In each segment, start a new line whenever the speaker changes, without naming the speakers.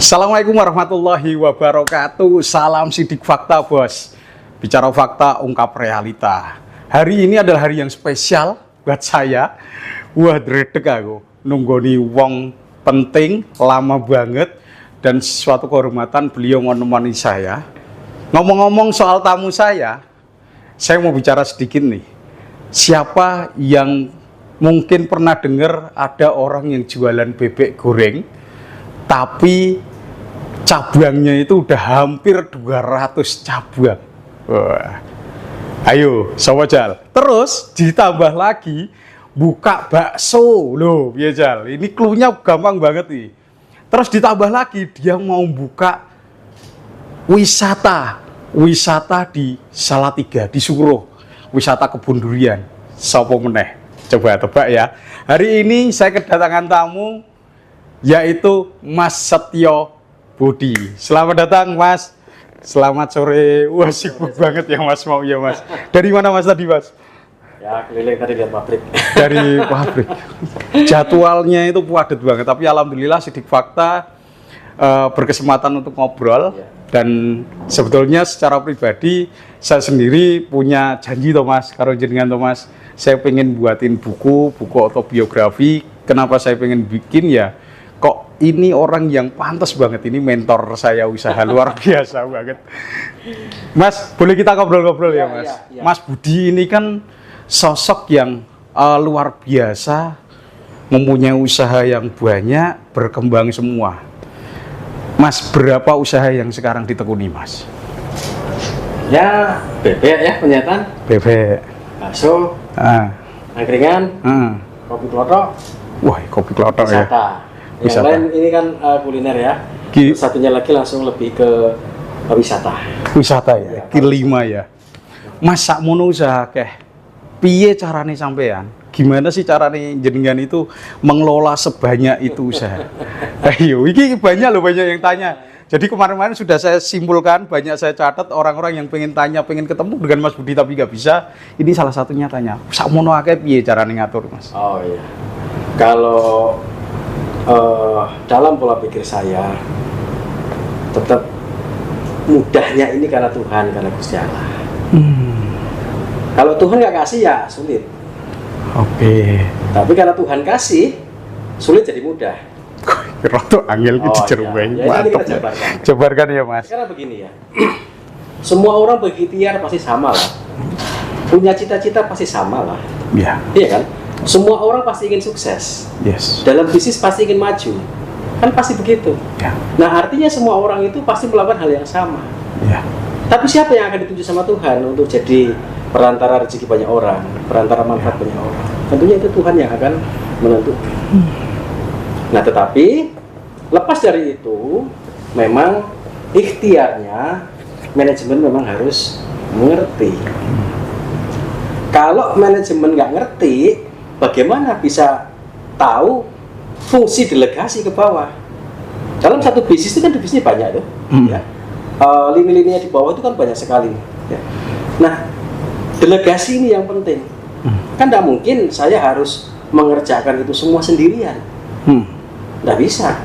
Assalamualaikum warahmatullahi wabarakatuh. Salam sidik fakta, bos. Bicara fakta, ungkap realita. Hari ini adalah hari yang spesial buat saya. Wah, dredeg aku nunggoni wong penting, lama banget, dan suatu kehormatan beliau menemani saya. Ngomong-ngomong soal tamu saya mau bicara sedikit nih. Siapa yang mungkin pernah dengar ada orang yang jualan bebek goreng, tapi cabangnya itu udah hampir 200 cabang. Wah. Ayo, sawajal. Terus ditambah lagi buka bakso loh, ya Jal. Ini cluenya gampang banget nih. Terus ditambah lagi dia mau buka wisata di Salatiga, di Suruh, wisata kebun durian. Sopo meneh? Coba tebak ya. Hari ini saya kedatangan tamu yaitu Mas Setyo Budi. Selamat datang, Mas. Selamat sore. Wah, sibuk banget ya Mas, mau ya Mas. Dari mana Mas tadi, Mas?
Ya, keliling tadi lihat pabrik.
Dari pabrik. Jadwalnya itu padat banget, tapi alhamdulillah sidik fakta berkesempatan untuk ngobrol. Ya. Dan sebetulnya secara pribadi saya sendiri punya janji toh Mas, karo jenengan toh Mas. Saya pengen buatin buku autobiografi. Kenapa saya pengen bikin ya? Kok ini orang yang pantas banget, ini mentor saya usaha luar biasa banget. Mas, boleh kita ngobrol-ngobrol ya Mas? Ya. Mas Budi ini kan sosok yang luar biasa, mempunyai usaha yang banyak, berkembang semua. Mas, berapa usaha yang sekarang ditekuni Mas?
Ya, bebek ya, penyetan.
Bebek.
Bakso. Angkringan. Kopi klothok.
Wah, kopi klothok ya.
Yang lain ini kan kuliner ya. Satunya lagi langsung lebih ke wisata. Wisata
ya, kelima ya. Mas sakmono usaha keh. Piye carane sampean? Gimana sih carane jenengan itu mengelola sebanyak itu usaha? Ayo, ini banyak loh, banyak yang tanya. Jadi kemarin-kemarin sudah saya simpulkan, banyak saya catat orang-orang yang pengen tanya, pengen ketemu dengan Mas Budi tapi nggak bisa. Ini salah satunya tanya, sakmono akeh piye carane ngatur, Mas?
Oh iya. Kalau dalam pola pikir saya tetap mudahnya ini karena Tuhan, karena Gusti Allah. Kalau Tuhan nggak kasih ya sulit.
Oke.
Tapi kalau Tuhan kasih sulit jadi mudah.
Roto angel gitu cerubeng. Cobarkan ya Mas.
Karena begini ya. Semua orang berikhtiar pasti sama lah. Punya cita-cita pasti sama lah.
Iya.
Iya kan? Semua orang pasti ingin sukses.
Yes.
Dalam bisnis pasti ingin maju. Kan pasti begitu.
Ya.
Nah, artinya semua orang itu pasti melakukan hal yang sama.
Ya.
Tapi siapa yang akan ditunjuk sama Tuhan untuk jadi perantara rezeki banyak orang, perantara manfaat banyak orang? Tentunya itu Tuhan yang akan menentukan. Nah, tetapi lepas dari itu, memang ikhtiarnya manajemen memang harus mengerti. Kalau manajemen nggak ngerti, bagaimana bisa tahu fungsi delegasi ke bawah? Dalam satu bisnis itu kan bisnisnya banyak tuh, ya. Lini-lininya di bawah itu kan banyak sekali. Ya. Nah, delegasi ini yang penting. Kan tidak mungkin saya harus mengerjakan itu semua sendirian. Tidak bisa.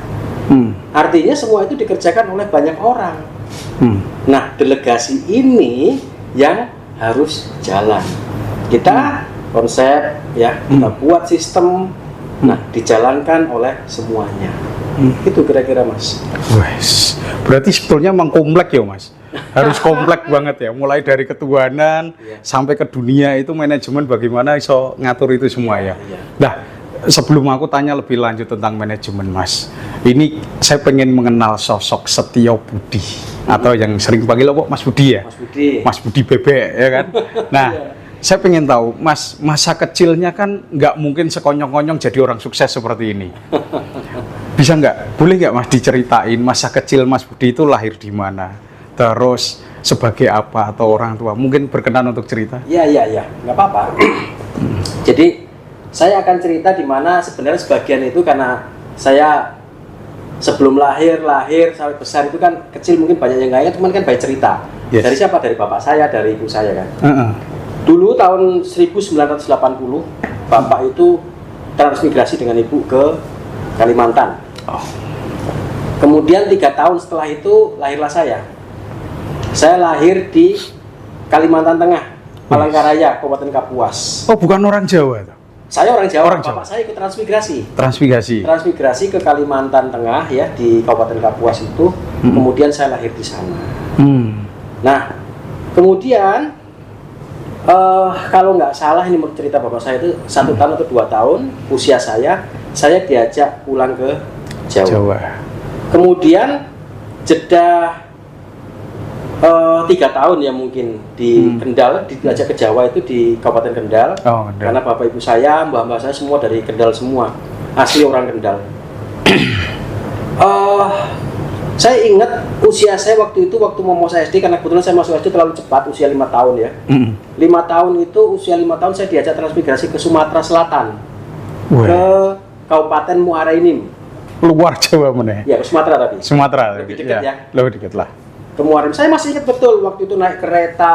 Artinya semua itu dikerjakan oleh banyak orang. Nah, delegasi ini yang harus jalan. Kita konsep ya, kita buat sistem, nah dijalankan oleh semuanya. Itu kira-kira Mas.
Wes, berarti sebetulnya memang komplek ya Mas. Harus komplek banget ya, mulai dari ketuhanan sampai ke dunia itu manajemen bagaimana iso ngatur itu semua ya. Nah, sebelum aku tanya lebih lanjut tentang manajemen Mas, ini saya pengen mengenal sosok Setyo Budi atau yang sering panggil apa Mas Budi ya.
Mas Budi.
Mas Budi bebek ya kan. Nah. Saya pengen tahu, Mas, masa kecilnya kan nggak mungkin sekonyong-konyong jadi orang sukses seperti ini. Bisa nggak? Boleh nggak Mas diceritain masa kecil Mas Budi itu lahir di mana? Terus sebagai apa atau orang tua? Mungkin berkenan untuk cerita?
Iya, nggak apa-apa. Jadi saya akan cerita di mana sebenarnya sebagian itu karena saya sebelum lahir sampai besar itu kan kecil mungkin banyak yang nggak ingat, cuman kan banyak cerita. Yes. Dari siapa? Dari bapak saya, dari ibu saya kan. Dulu tahun 1980 bapak itu transmigrasi dengan ibu ke Kalimantan. Kemudian 3 tahun setelah itu lahirlah saya. Saya lahir di Kalimantan Tengah, Palangkaraya, Kabupaten Kapuas.
Oh, bukan orang Jawa tuh.
Saya orang Jawa,
Orang Jawa.
bapak saya ikut transmigrasi.
Transmigrasi.
Ke Kalimantan Tengah ya, di Kabupaten Kapuas itu. Kemudian saya lahir di sana. Nah, kemudian kalau nggak salah ini menurut cerita bapak saya itu 1 tahun atau 2 tahun usia saya diajak pulang ke Jawa. Kemudian jeda 3 tahun ya mungkin di Kendal, diajak ke Jawa itu di Kabupaten Kendal. Karena bapak ibu saya, mbah-mbah saya semua dari Kendal semua, asli orang Kendal. Saya ingat usia saya waktu itu, waktu mau saya SD, karena kebetulan saya masuk SD terlalu cepat, usia 5 tahun ya. 5 tahun itu, usia 5 tahun saya diajak transmigrasi ke Sumatera Selatan. Ke Kabupaten Muara Enim.
Luar Jawa mana?
Ya, ke Sumatera tapi.
Sumatera.
Lebih dekat ya.
Lebih dekat lah.
Ke Muara Enim. Saya masih ingat betul waktu itu naik kereta,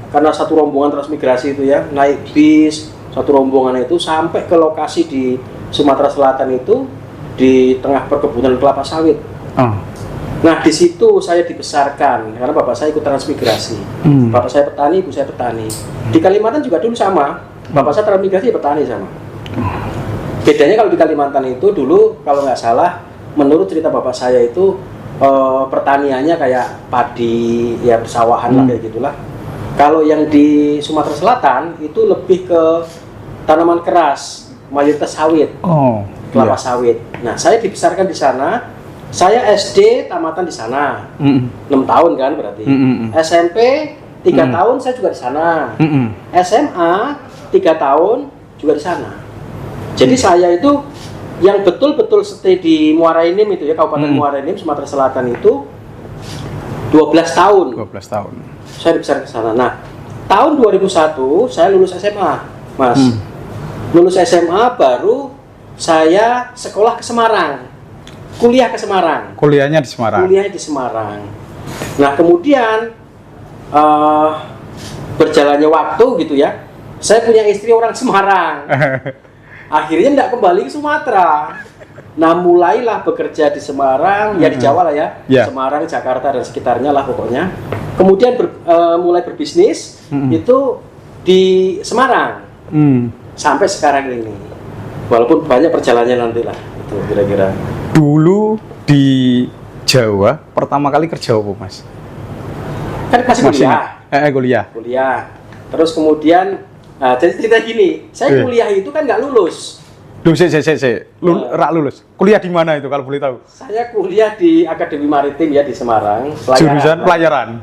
karena satu rombongan transmigrasi itu ya, naik bis, satu rombongan itu sampai ke lokasi di Sumatera Selatan itu, di tengah perkebunan kelapa sawit. Nah, di situ saya dibesarkan karena bapak saya ikut transmigrasi. Bapak saya petani, ibu saya petani. Di Kalimantan juga dulu sama. Bapak saya transmigrasi, petani sama. Bedanya kalau di Kalimantan itu dulu kalau nggak salah, menurut cerita bapak saya itu pertaniannya kayak padi, ya persawahan lah kayak gitulah. Kalau yang di Sumatera Selatan itu lebih ke tanaman keras, mayoritas sawit, kelapa sawit. Nah, saya dibesarkan di sana. Saya SD tamatan di sana, 6 tahun kan berarti. SMP 3 tahun saya juga di sana. SMA 3 tahun juga di sana. Jadi saya itu yang betul-betul stay di Muara Enim itu ya, Kabupaten Muara Enim, Sumatera Selatan itu 12 tahun.
12 tahun.
Saya dibesarkan ke sana. Nah, tahun 2001 saya lulus SMA, Mas. Lulus SMA baru saya sekolah ke Semarang. Kuliah ke Semarang.
Kuliahnya di Semarang.
Kuliahnya di Semarang. Nah, kemudian berjalannya waktu gitu ya. Saya punya istri orang Semarang. Akhirnya tidak kembali ke Sumatera. Nah, mulailah bekerja di Semarang, ya di Jawa lah ya. Semarang, Jakarta dan sekitarnya lah pokoknya. Kemudian mulai berbisnis itu di Semarang. Sampai sekarang ini. Walaupun banyak perjalanannya nanti lah. Itu kira-kira.
Dulu di Jawa pertama kali kerja apa, Mas?
Kan masih kuliah.
Kuliah.
Terus kemudian jadi cerita gini, saya kuliah itu kan nggak lulus.
Rak lulus. Kuliah di mana itu kalau boleh tahu?
Saya kuliah di Akademi Maritim ya di Semarang.
Jurusan pelayaran.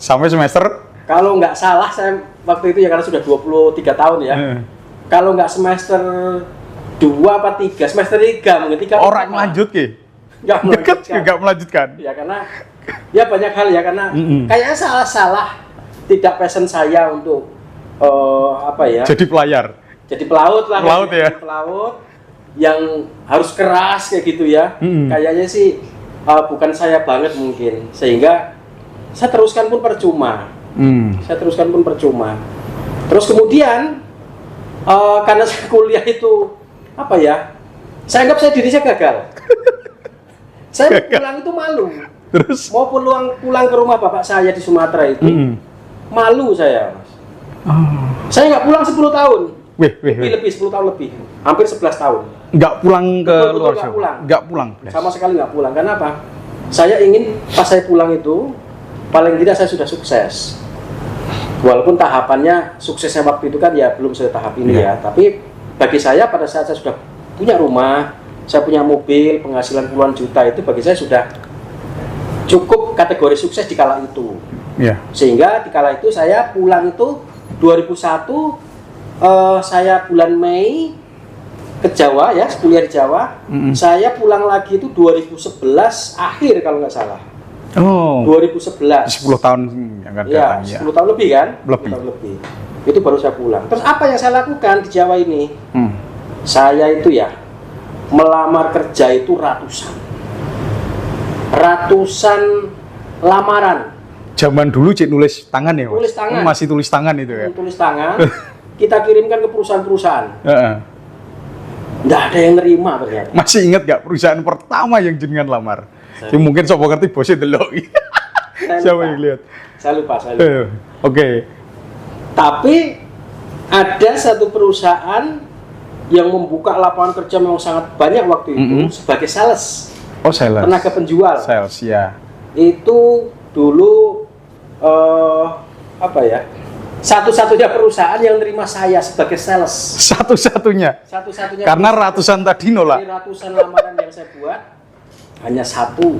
Sampai semester?
Kalau nggak salah saya waktu itu ya karena sudah 23 tahun ya. Kalau nggak semester 2 apa 3, semester 3 mungkin 3.
Orang lanjut ke? Nggak melanjutkan.
Ya karena ya banyak hal ya karena kayaknya salah tidak passion saya untuk
jadi pelayar.
Jadi pelaut lah.
Pelaut ya.
Pelaut yang harus keras kayak gitu ya. Kayaknya sih bukan saya banget mungkin. Sehingga saya teruskan pun percuma. Terus kemudian karena saya kuliah itu saya anggap diri saya gagal. Saya pulang itu malu.
Terus?
Mau pulang ke rumah bapak saya di Sumatera itu, malu saya, Mas. Saya nggak pulang 10 tahun. Lebih 10 tahun lebih. Hampir 11 tahun.
Nggak pulang ke luar
Jawa?
Nggak pulang.
Sama sekali nggak pulang. Karena apa? Saya ingin pas saya pulang itu, paling tidak saya sudah sukses. Walaupun tahapannya, suksesnya waktu itu kan ya belum setahap ini ya. Tapi bagi saya pada saat saya sudah punya rumah, saya punya mobil, penghasilan puluhan juta itu bagi saya sudah cukup kategori sukses di kala itu. Sehingga di kala itu saya pulang itu 2001, saya bulan Mei ke Jawa ya, kuliah di Jawa. Saya pulang lagi itu 2011 akhir kalau nggak salah. 2011.
10 tahun yang akan datang ya.
10 tahun lebih kan?
Lebih.
10 tahun lebih. Itu baru saya pulang. Terus apa yang saya lakukan di Jawa ini? Saya itu ya melamar kerja itu ratusan lamaran.
Zaman dulu nulis tangan ya, Mas?
Tulis tangan.
Masih tulis tangan itu ya?
Tulis tangan. Kita kirimkan ke perusahaan-perusahaan. nggak ada yang nerima ternyata.
Masih ingat nggak perusahaan pertama yang jenengan lamar?
Saya-
Ya, mungkin sopo ngerti bosnya delok.
Saya
Siapa
lupa.
yang lihat?
Saya lupa.
Oke.
Tapi ada satu perusahaan yang membuka lapangan kerja memang sangat banyak waktu itu sebagai sales,
Oh, sales.
tenaga penjual.
Sales, ya.
Itu dulu apa ya? Satu-satunya perusahaan yang nerima saya sebagai sales.
Satu-satunya.
Satu-satunya.
Karena ratusan tadi
Dari
nolak.
ratusan lamaran yang saya buat, hanya satu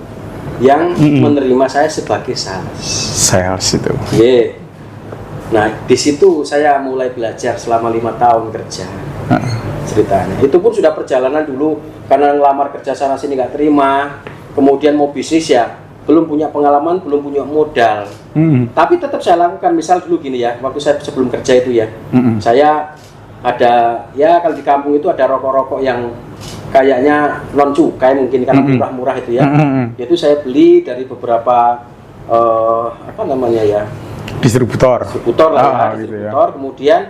yang menerima saya sebagai sales.
Sales itu.
Yeah. Nah, di situ saya mulai belajar selama 5 tahun kerja. Ceritanya. Itu pun sudah perjalanan dulu karena ngelamar kerja sana sini nggak terima. Kemudian mau bisnis ya, belum punya pengalaman, belum punya modal. Tapi tetap saya lakukan. Misal dulu gini ya, waktu saya sebelum kerja itu ya, saya ada ya kalau di kampung itu ada rokok-rokok yang kayaknya non cukai mungkin karena murah-murah itu ya. Itu saya beli dari beberapa apa namanya ya,
Distributor.
distributor lah ya,
Gitu ya.
distributor. Kemudian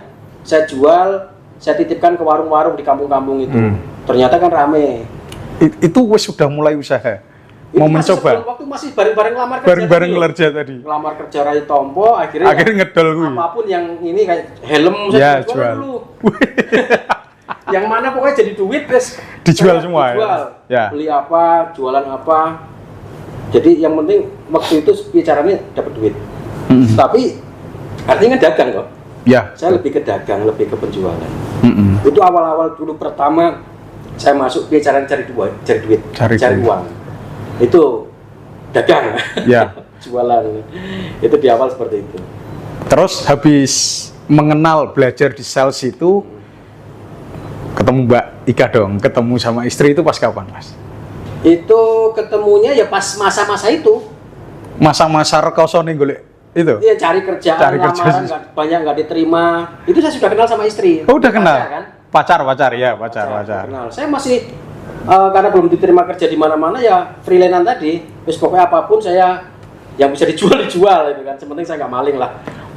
saya jual, saya titipkan ke warung-warung di kampung-kampung itu. Ternyata kan rame.
Itu wes sudah mulai usaha.
Itu
Mau
masih
mencoba.
sebelum waktu masih bareng-bareng lamar kerja.
Bareng-bareng
tadi loh.
ngelarja tadi.
Ngelamar kerja Rai Tompo, akhirnya
Ngedol kuwi.
apapun yang ini kayak helm
Ya,
saya
jual.
dulu. Yang mana pokoknya jadi duit terus
Dijual
saya
semua ya?
dijual.
Ya.
Beli apa, jualan apa. Jadi yang penting waktu itu bicaranya dapat duit. Tapi artinya dagang kok.
Ya.
Saya lebih ke dagang, lebih ke penjualan.
Mm-mm.
Itu awal-awal dulu pertama saya masuk bicara cari duit,
Cari duit.
uang. Itu dagang.
Ya.
Jualan. Itu di awal seperti itu.
Terus habis mengenal belajar di sales itu ketemu Mbak Ika dong, ketemu sama istri itu pas kapan, Mas?
Itu ketemunya ya pas masa-masa itu.
Masa-masa rekoso nih golek itu.
Dia cari kerjaan,
Cari kerja.
lamaran banyak nggak diterima. Itu saya sudah kenal sama istri.
Oh, udah kenal.
Pacar, kan?
Pacar ya, pacar.
Kenal. Saya masih karena belum diterima kerja di mana-mana ya freelance tadi. Terus pokoknya apapun saya yang bisa dijual itu kan. Sepenting saya nggak maling lah.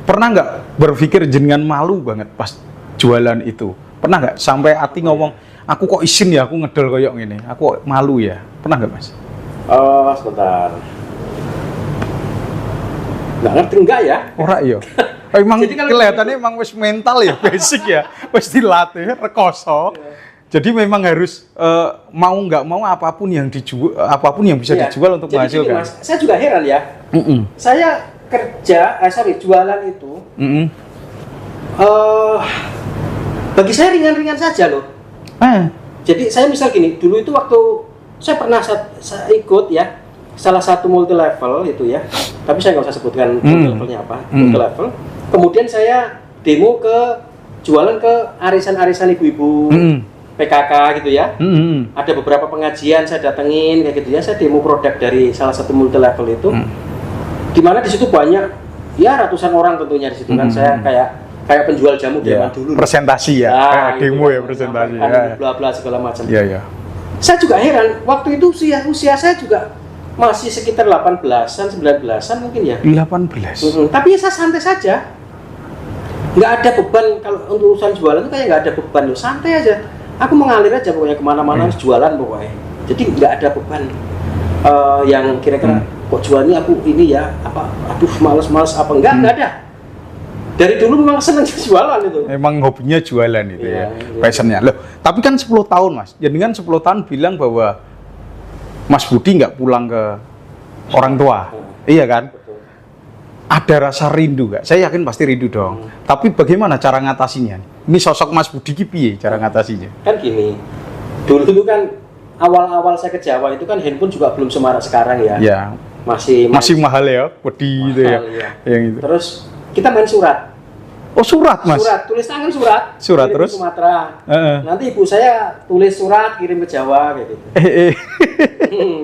Pernah nggak berpikir jenengan malu banget pas jualan itu? Pernah nggak sampai hati ngomong, aku kok isin ya, aku ngedol koyok gini, aku kok malu ya? Pernah nggak, Mas?
Sebentar. Nggak ngerti enggak ya?
Ora iya. Emang
Jadi kalau
kelihatannya emang wis mental ya, basic ya, wis dilatih rekoso. Jadi memang harus mau nggak mau apapun yang dijual, apapun yang bisa
Iya.
dijual untuk
Jadi gini,
menghasilkan.
Mas, saya juga heran ya. Saya kerja, jualan itu, bagi saya ringan-ringan saja loh. Jadi saya misal gini, dulu itu waktu saya pernah saya ikut ya salah satu multi level itu ya, tapi saya nggak usah sebutkan multi levelnya apa, multi level. Kemudian saya demo ke jualan ke arisan-arisan ibu-ibu, PKK gitu ya. Ada beberapa pengajian saya datengin kayak gitu ya, saya demo produk dari salah satu multi level itu. Dimana di situ banyak ya ratusan orang tentunya di situ kan. Saya kayak penjual jamu zaman dulu.
Presentasi ya,
Nah,
kayak demo
gitu,
ya presentasi.
menyampaikan bla bla segala macam.
Iya.
Saya juga heran, waktu itu usia saya juga masih sekitar 18-an, 19-an mungkin ya.
18.
Tapi ya saya santai saja. Nggak ada beban, kalau untuk urusan jualan itu kayak nggak ada beban loh, santai aja. Aku mengalir aja pokoknya kemana-mana harus jualan pokoknya. Jadi nggak ada beban yang kira-kira kok jualnya aku ini ya, apa, aduh males-males apa, nggak ada. Dari dulu memang seneng jualan itu.
Emang hobinya jualan itu
Iya,
ya,
iya.
passionnya. Loh, tapi kan 10 tahun Mas, jadi kan 10 tahun bilang bahwa Mas Budi nggak pulang ke orang tua, iya kan?
Betul.
Ada rasa rindu nggak? Saya yakin pasti rindu dong. Tapi bagaimana cara ngatasinya? Ini sosok Mas Budi ki piye cara ngatasinya?
Kan gini, dulu itu kan awal-awal saya ke Jawa itu kan handphone juga belum semarak sekarang ya.
Ya,
Masih
mahal ya, Budi itu ya,
mahal, iya.
yang itu.
Terus kita main surat.
Oh surat Mas?
Surat, tulis tangan surat.
Surat,
kirim
terus?
ke Sumatera.
Heeh.
Nanti ibu saya tulis surat kirim ke Jawa kayak gitu.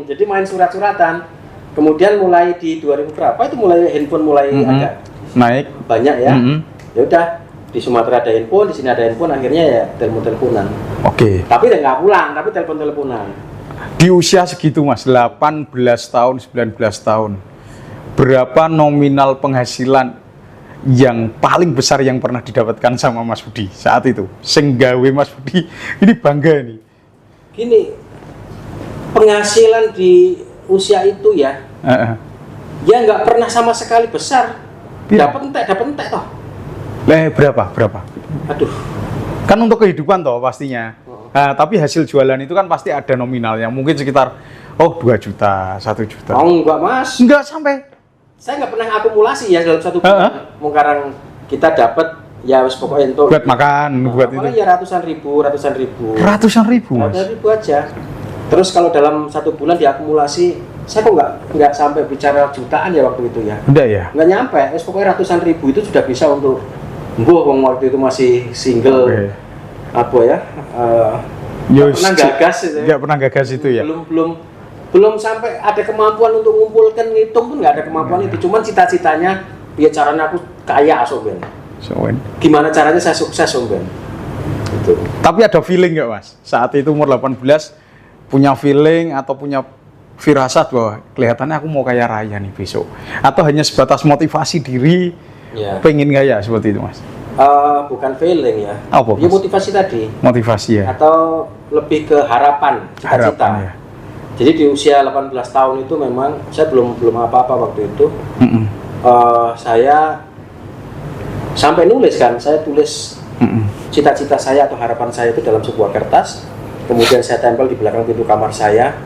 Jadi main surat-suratan. Kemudian mulai di 2000 berapa itu mulai handphone mulai agak
Naik.
banyak ya.
Mm-mm.
Ya udah, di Sumatera ada handphone, di sini ada handphone, akhirnya ya telepon-teleponan.
Oke.
Tapi ya nggak pulang, tapi telepon-teleponan.
Di usia segitu Mas, 18 tahun, 19 tahun, berapa nominal penghasilan yang paling besar yang pernah didapatkan sama Mas Budi saat itu? Senggawe Mas Budi ini bangga nih.
Gini, penghasilan di usia itu ya, ya nggak pernah sama sekali besar.
Iya.
Dapat entek toh.
Berapa?
Aduh.
Kan untuk kehidupan toh pastinya. Nah, tapi hasil jualan itu kan pasti ada nominalnya. Mungkin sekitar 2 juta, 1 juta.
Oh enggak mas.
Enggak sampai.
Saya nggak pernah akumulasi ya dalam satu bulan. Sekarang kita dapat ya pokoknya untuk
buat makan, buat itu.
Ya ratusan ribu.
Ratusan ribu, Mas.
Ratusan ribu aja. Terus kalau dalam satu bulan diakumulasi, saya kok nggak sampai bicara jutaan ya waktu itu ya.
Udah ya.
Nggak nyampe. Pokoknya ratusan ribu itu sudah bisa untuk waktu itu masih single.
Okay.
Apa ya? Nggak pernah gagas itu
ya.
Belum sampai ada kemampuan untuk mengumpulkan ngitung pun nggak ada kemampuan itu. Cuman cita-citanya biar caranya aku kaya soben. Gimana caranya saya sukses soben. Gitu.
Tapi ada feeling nggak Mas? Saat itu umur 18 punya feeling atau punya firasat bahwa kelihatannya aku mau kaya raya nih besok. Atau hanya sebatas motivasi diri pengen kaya seperti itu Mas?
Bukan feeling ya.
Apa,
ya motivasi tadi.
Motivasi ya.
Atau lebih ke harapan, cita-cita.
Ya.
Jadi di usia 18 tahun itu memang saya belum apa-apa waktu itu. Saya sampai nulis kan, saya tulis cita-cita saya atau harapan saya itu dalam sebuah kertas. Kemudian saya tempel di belakang pintu kamar saya.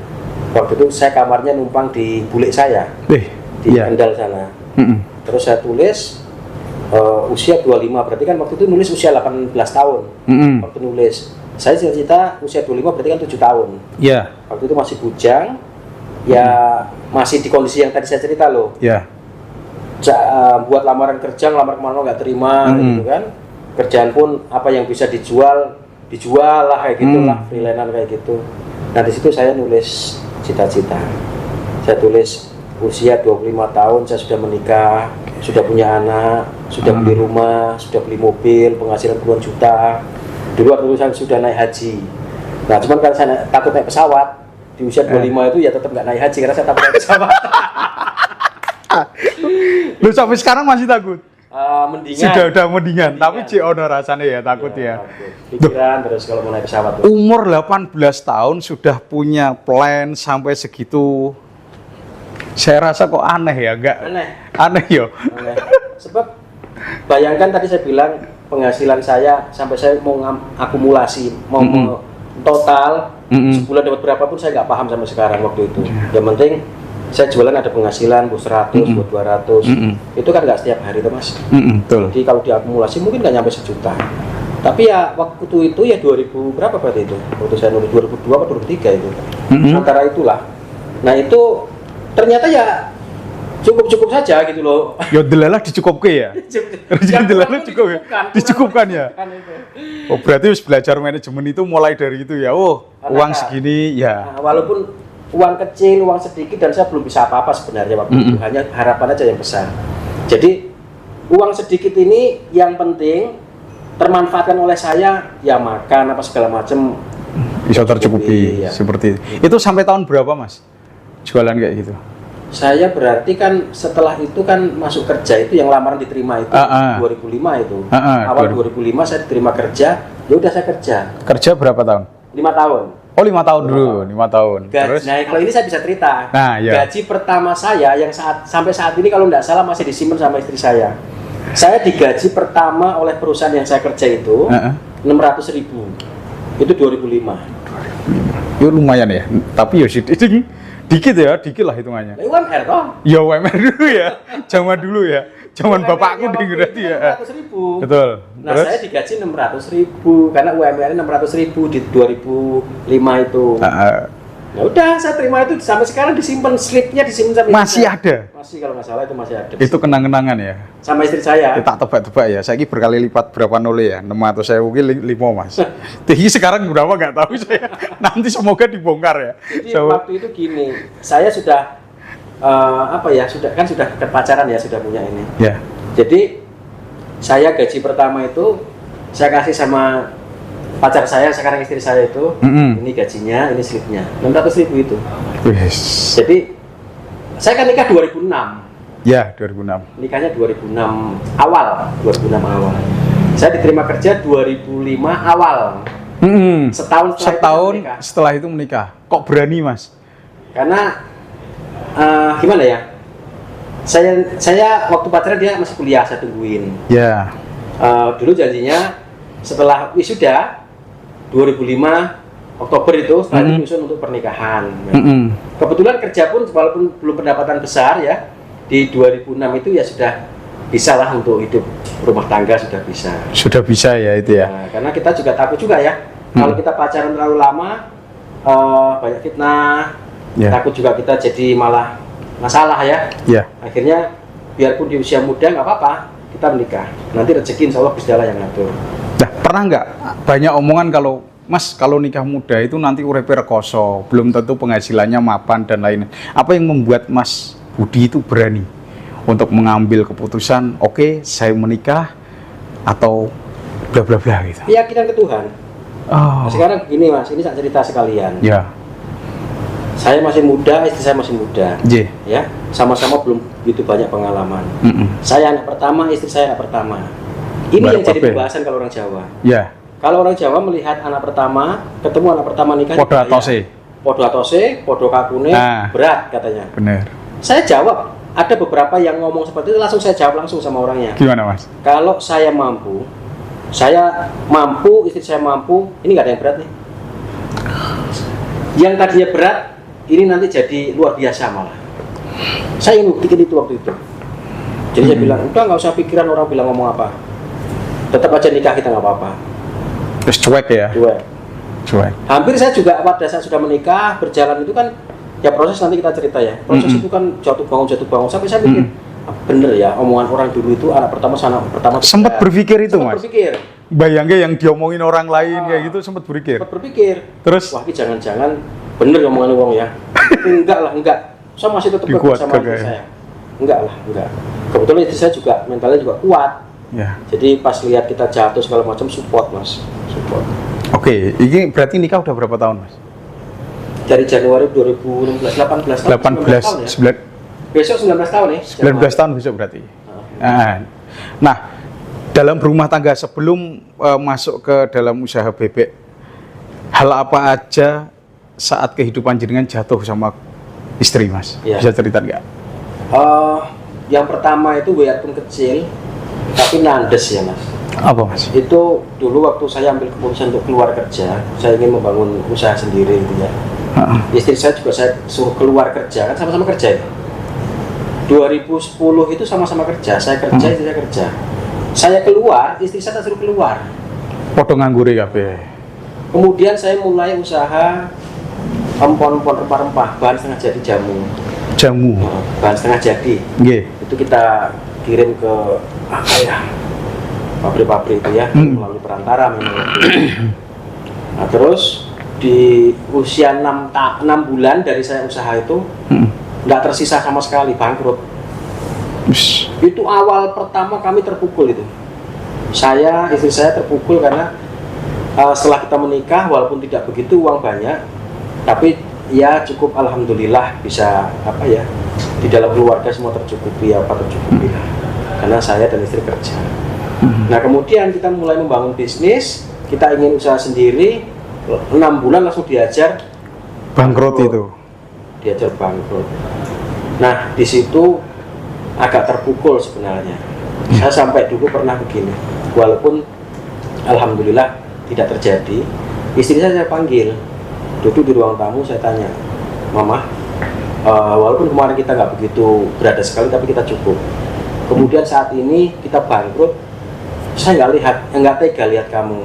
Waktu itu saya kamarnya numpang di bulik saya di Kendal sana. Terus saya tulis usia 25, berarti kan waktu itu nulis usia 18 tahun. Waktu nulis saya cita-cita usia 25 berarti kan 7 tahun.
Iya.
Waktu itu masih bujang, ya masih di kondisi yang tadi saya cerita loh.
Iya.
Buat lamaran kerja, ngelamar kemana nggak terima, gitu kan. Kerjaan pun apa yang bisa dijual lah kayak gitulah, freelance kayak gitu. Nah di situ saya nulis cita-cita. Saya tulis usia 25 tahun saya sudah menikah, sudah punya anak, sudah beli rumah, sudah beli mobil, penghasilan puluhan juta. Dulu waktu saya sudah naik haji. Nah, cuman karena saya takut naik pesawat di usia 25 itu ya tetap nggak naik haji karena saya takut naik pesawat.
Lu sampai sekarang masih takut?
Mendingan.
Udah mendingan. Tapi ono rasanya ya takut ya.
Pikiran terus kalau mau naik pesawat.
Umur 18 tahun sudah punya plan sampai segitu. Saya rasa kok aneh ya, enggak? Aneh yo.
Sebab bayangkan tadi saya bilang penghasilan saya sampai saya mau akumulasi, mau total sebulan dapat berapa pun saya nggak paham sampai sekarang waktu itu. Yang penting saya jualan ada penghasilan buat 100, buat 200. Itu kan nggak setiap hari tuh Mas.
Betul.
Jadi kalau diakumulasi mungkin nggak nyampe 1 juta. Tapi ya waktu itu ya 2000 berapa berarti itu? Waktu saya nulis 2002 atau 2003 itu. Antara itulah. Nah itu ternyata ya cukup saja gitu loh. Ya
delalah dicukupke ya. Rezeki delalah cukup ya. Dicukupkan ya. Oh berarti harus belajar manajemen itu mulai dari itu ya. Uang segini ya.
Nah, walaupun uang kecil, uang sedikit dan saya belum bisa apa-apa sebenarnya waktu itu. Hanya harapan aja yang besar. Jadi uang sedikit ini yang penting termanfaatkan oleh saya ya makan apa segala macam
bisa tercukupi ya. Seperti itu sampai tahun berapa Mas jualan kayak gitu?
Saya berarti kan setelah itu kan masuk kerja itu yang lamaran diterima itu 2005 itu. Awal 2005 saya diterima kerja, ya udah saya kerja.
Kerja berapa tahun?
5 tahun.
Oh 5 tahun dulu, 5 tahun.
Terus? Nah kalau ini saya bisa cerita. Gaji pertama saya yang sampai saat ini kalau tidak salah masih disimpan sama istri saya. Saya digaji pertama oleh perusahaan yang saya kerja itu 600.000. Itu 2005.
Itu lumayan ya, tapi ya dikit lah hitungannya.
UMR toh?
Ya UMR dulu ya, zaman dulu ya, zaman bapakku di berarti ya.
600.000.
Betul.
Nah terus? Saya digaji 600.000 karena UMR 600.000 di 2005 itu. Ya udah saya terima itu sampai sekarang disimpan slipnya disimpan sampai
masih ada.
Masih kalau nggak salah itu masih ada.
Itu kenang-kenangan ya.
Sama istri saya.
Tak tebak-tebak ya. Saya berkali lipat berapa nol ya? 600 saya mungkin 5 Mas. Jadi sekarang berapa nggak tahu saya. Nanti semoga dibongkar ya.
Jadi waktu itu gini, saya sudah sudah pacaran ya, sudah punya ini.
Ya.
Jadi saya gaji pertama itu saya kasih sama pacar saya sekarang istri saya itu, ini gajinya, ini slipnya 600.000 itu.
Yes.
Jadi saya kan nikah 2006.
Ya, 2006.
Nikahnya 2006 awal, 2006 awal. Saya diterima kerja 2005 awal.
Setahun setelah itu menikah. Kok berani, Mas?
Karena gimana ya? Saya waktu pacaran dia masih kuliah, saya tungguin.
Ya.
Dulu janjinya setelah wisuda 2005 Oktober itu setelah itu nyusun untuk pernikahan. Kebetulan kerja pun walaupun belum pendapatan besar ya, di 2006 itu ya sudah bisa lah untuk hidup rumah tangga, sudah bisa.
Sudah bisa ya itu ya.
Nah, karena kita juga takut juga ya, kalau kita pacaran terlalu lama banyak fitnah, takut juga kita jadi malah masalah ya. Akhirnya biarpun di usia muda nggak apa-apa, kita menikah. Nanti rezeki insya Allah Gusti Allah yang ngatur.
Nah, pernah nggak banyak omongan kalau Mas kalau nikah muda itu nanti urepe rekoso, belum tentu penghasilannya mapan dan lain-lain. Apa yang membuat Mas Budi itu berani untuk mengambil keputusan, oke, saya menikah atau bla bla bla gitu?
Keyakinan ke Tuhan. Nah, sekarang begini Mas, ini saya cerita sekalian.
Ya.
Saya masih muda, istri saya masih muda. Ya, sama-sama belum begitu banyak pengalaman. Saya anak pertama, istri saya anak pertama. Ini yang jadi pembahasan kalau orang Jawa.
Ya.
Kalau orang Jawa melihat anak pertama, ketemu anak pertama nikah,
podo atose,
podo kakune, berat katanya.
Benar.
Saya jawab, ada beberapa yang ngomong seperti itu, langsung saya jawab langsung sama orangnya.
Gimana Mas?
Kalau saya mampu, istri saya mampu, ini nggak ada yang berat nih. Yang tadinya berat, ini nanti jadi luar biasa malah. Saya ingin buktikan itu waktu itu. Jadi saya bilang, udah nggak usah pikiran orang bilang ngomong apa. Tetap aja nikah kita nggak apa-apa.
Terus cuek ya? Cuek. Hampir
saya juga pada saat sudah menikah, berjalan itu kan, ya proses nanti kita cerita ya. Proses itu kan jatuh bangun. Sampai saya pikir, bener ya omongan orang dulu itu anak pertama.
Sempat berpikir itu Mas?
Berpikir.
Bayangnya yang diomongin orang lain kayak gitu sempat berpikir?
Sempat berpikir.
Terus?
Wah ini jangan-jangan bener omongan orang ya. Enggak. Saya masih tetap sama istri saya. Enggak. Kebetulan istri saya juga mentalnya juga kuat.
Ya.
Jadi pas lihat kita jatuh segala macam support Mas.
Oke, ini berarti nikah udah berapa tahun Mas?
Dari Januari 2016, 18 tahun.
18, 19 tahun ya?
Besok 19 tahun ya?
19 tahun besok berarti. Nah, dalam berumah tangga sebelum masuk ke dalam usaha bebek, hal apa aja saat kehidupan jenengan jatuh sama istri Mas? Bisa cerita nggak?
Yang pertama itu walaupun kecil, tapi nandes ya Mas.
Apa Mas?
Itu dulu waktu saya ambil keputusan untuk keluar kerja, saya ingin membangun usaha sendiri gitu ya. Istri saya juga saya suruh keluar kerja, kan sama-sama kerja ya. 2010 itu sama-sama kerja, saya kerja, istri saya kerja. Saya keluar, istri saya suruh keluar.
Podo nganggure kabeh.
Kemudian saya mulai usaha empon-empon rempah-rempah, bahan setengah jadi jamu. Bahan setengah jadi. Itu kita kirim ke pabrik-pabrik itu ya, melalui perantara memang. Nah, terus di usia 6 bulan dari saya usaha itu nggak tersisa sama sekali, bangkrut. Itu awal pertama kami terpukul itu. Istri saya terpukul karena setelah kita menikah walaupun tidak begitu uang banyak, tapi ya cukup alhamdulillah bisa di dalam keluarga semua tercukupi karena saya dan istri kerja. Nah kemudian kita mulai membangun bisnis, kita ingin usaha sendiri, 6 bulan langsung diajar
bangkrut itu.
Diajar bangkrut. Nah di situ agak terpukul sebenarnya. Saya sampai dulu pernah begini, walaupun alhamdulillah tidak terjadi. Istri saya panggil, duduk di ruang tamu, saya tanya, Mama, walaupun kemarin kita nggak begitu berada sekali, tapi kita cukup. Kemudian saat ini kita bangkrut, saya nggak tega lihat kamu.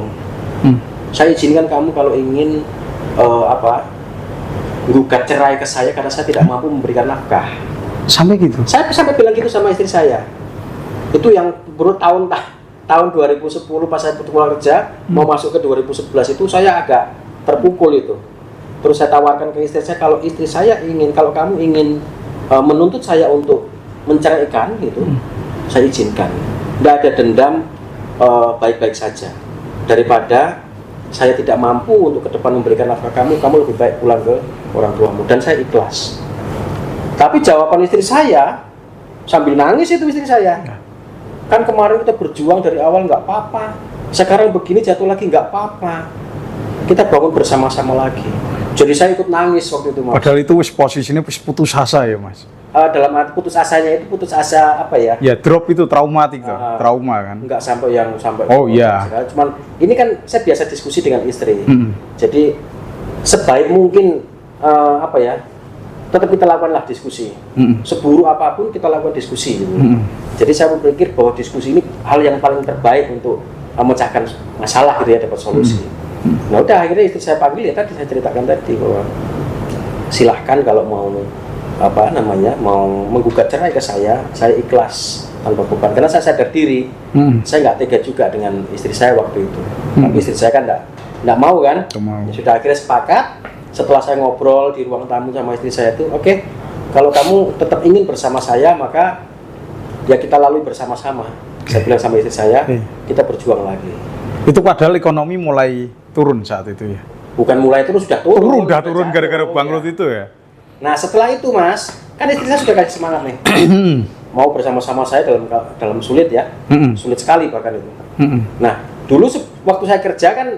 Saya izinkan kamu kalau ingin gugat cerai ke saya karena saya tidak mampu memberikan nafkah.
Sampai gitu?
Saya sampai bilang gitu sama istri saya. Itu yang baru tahun 2010 pas saya pulang kerja, mau masuk ke 2011 itu saya agak terpukul itu. Terus saya tawarkan ke istri saya, kalau kamu ingin menuntut saya untuk menceraikan gitu, saya izinkan. Tidak ada dendam, baik-baik saja. Daripada saya tidak mampu untuk ke depan memberikan nafkah kamu lebih baik pulang ke orang tuamu. Dan saya ikhlas. Tapi jawaban istri saya sambil nangis itu istri saya. Kan kemarin kita berjuang dari awal nggak apa-apa, sekarang begini jatuh lagi nggak apa-apa, kita bangun bersama-sama lagi. Jadi saya ikut nangis waktu itu, Mas.
Padahal itu posisinya putus asa ya, Mas.
Dalam arti putus asanya itu putus asa apa ya?
Ya drop itu traumatik tuh, trauma kan.
Nggak sampai yang sampai.
Oh iya.
Cuman ini kan saya biasa diskusi dengan istri. Jadi sebaik mungkin apa ya? Tetap kita lakukanlah diskusi. Seburuk apapun kita lakukan diskusi. Gitu. Jadi saya berpikir bahwa diskusi ini hal yang paling terbaik untuk memecahkan masalah gitu ya, dapat solusi. Nah udah akhirnya istri saya panggil ya tadi saya ceritakan tadi bahwa silahkan kalau mau apa namanya mau menggugat cerai ke saya ikhlas tanpa beban karena saya sadar diri. Saya nggak tega juga dengan istri saya waktu itu. Tapi istri saya kan nggak mau kan. Ya, sudah akhirnya sepakat. Setelah saya ngobrol di ruang tamu sama istri saya itu, oke, kalau kamu tetap ingin bersama saya maka ya kita lalui bersama-sama. Saya bilang sama istri saya, kita berjuang lagi.
Itu padahal ekonomi mulai turun saat itu ya.
Bukan mulai turun, sudah turun.
Udah turun gara-gara bangkrut itu ya.
Nah setelah itu Mas, kan istri saya sudah kasih semangat nih. Mau bersama-sama saya dalam sulit ya. Sulit sekali bahkan itu. Nah dulu waktu saya kerja kan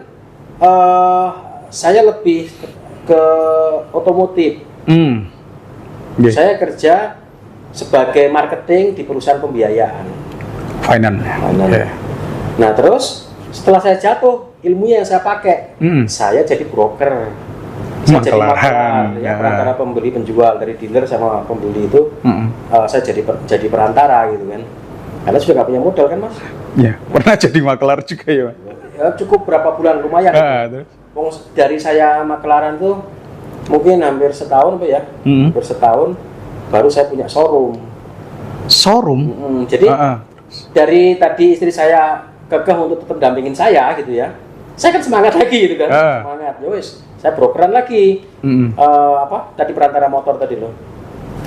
saya lebih ke otomotif. Saya kerja sebagai marketing di perusahaan pembiayaan.
Finance.
Nah terus setelah saya jatuh, ilmunya yang saya pakai, saya jadi broker. Saya jadi maklar, ya, perantara pembeli penjual dari dealer sama pembeli itu. Saya jadi perantara gitu kan. Karena sudah nggak punya modal kan Mas?
Ya, pernah jadi maklar juga ya.
Ya cukup berapa bulan lumayan. Dari saya maklaran tuh mungkin hampir setahun Pak ya. Hampir setahun baru saya punya showroom. Jadi dari tadi istri saya kekeh untuk tetap dampingin saya gitu ya. Saya kan semangat lagi gitu kan. Semangat. Ya wis, saya brokeran lagi. Tadi perantara motor tadi loh.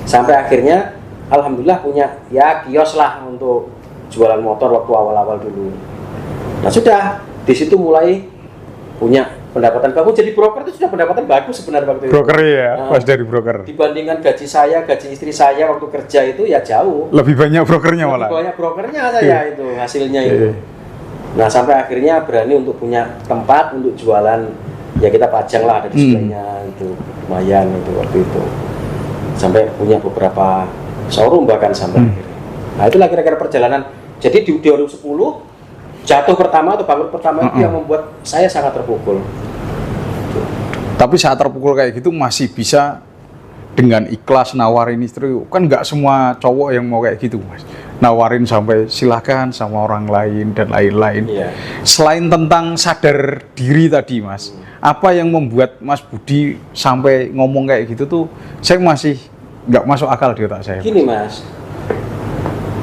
Sampai akhirnya alhamdulillah punya ya kios lah untuk jualan motor waktu awal-awal dulu. Nah sudah di situ mulai punya pendapatan bagus. Jadi broker itu sudah pendapatan bagus sebenarnya waktu itu.
Broker ya, pas dari broker.
Dibandingkan gaji saya, gaji istri saya waktu kerja itu ya jauh.
Lebih banyak brokernya malah.
Lebih banyak brokernya saya itu hasilnya itu. Nah sampai akhirnya berani untuk punya tempat untuk jualan. Ya kita pajang lah ada displaynya itu lumayan itu waktu itu. Sampai punya beberapa showroom bahkan sampai akhirnya. Nah itulah kira-kira perjalanan. Jadi di 2010 jatuh pertama atau bangkrut pertama itu yang membuat saya sangat terpukul.
Tapi saat terpukul kayak gitu masih bisa dengan ikhlas nawarin istri. Kan nggak semua cowok yang mau kayak gitu Mas. Nawarin sampai silahkan sama orang lain dan lain-lain. Selain tentang sadar diri tadi Mas, apa yang membuat Mas Budi sampai ngomong kayak gitu tuh saya masih nggak masuk akal di otak saya.
Gini Mas,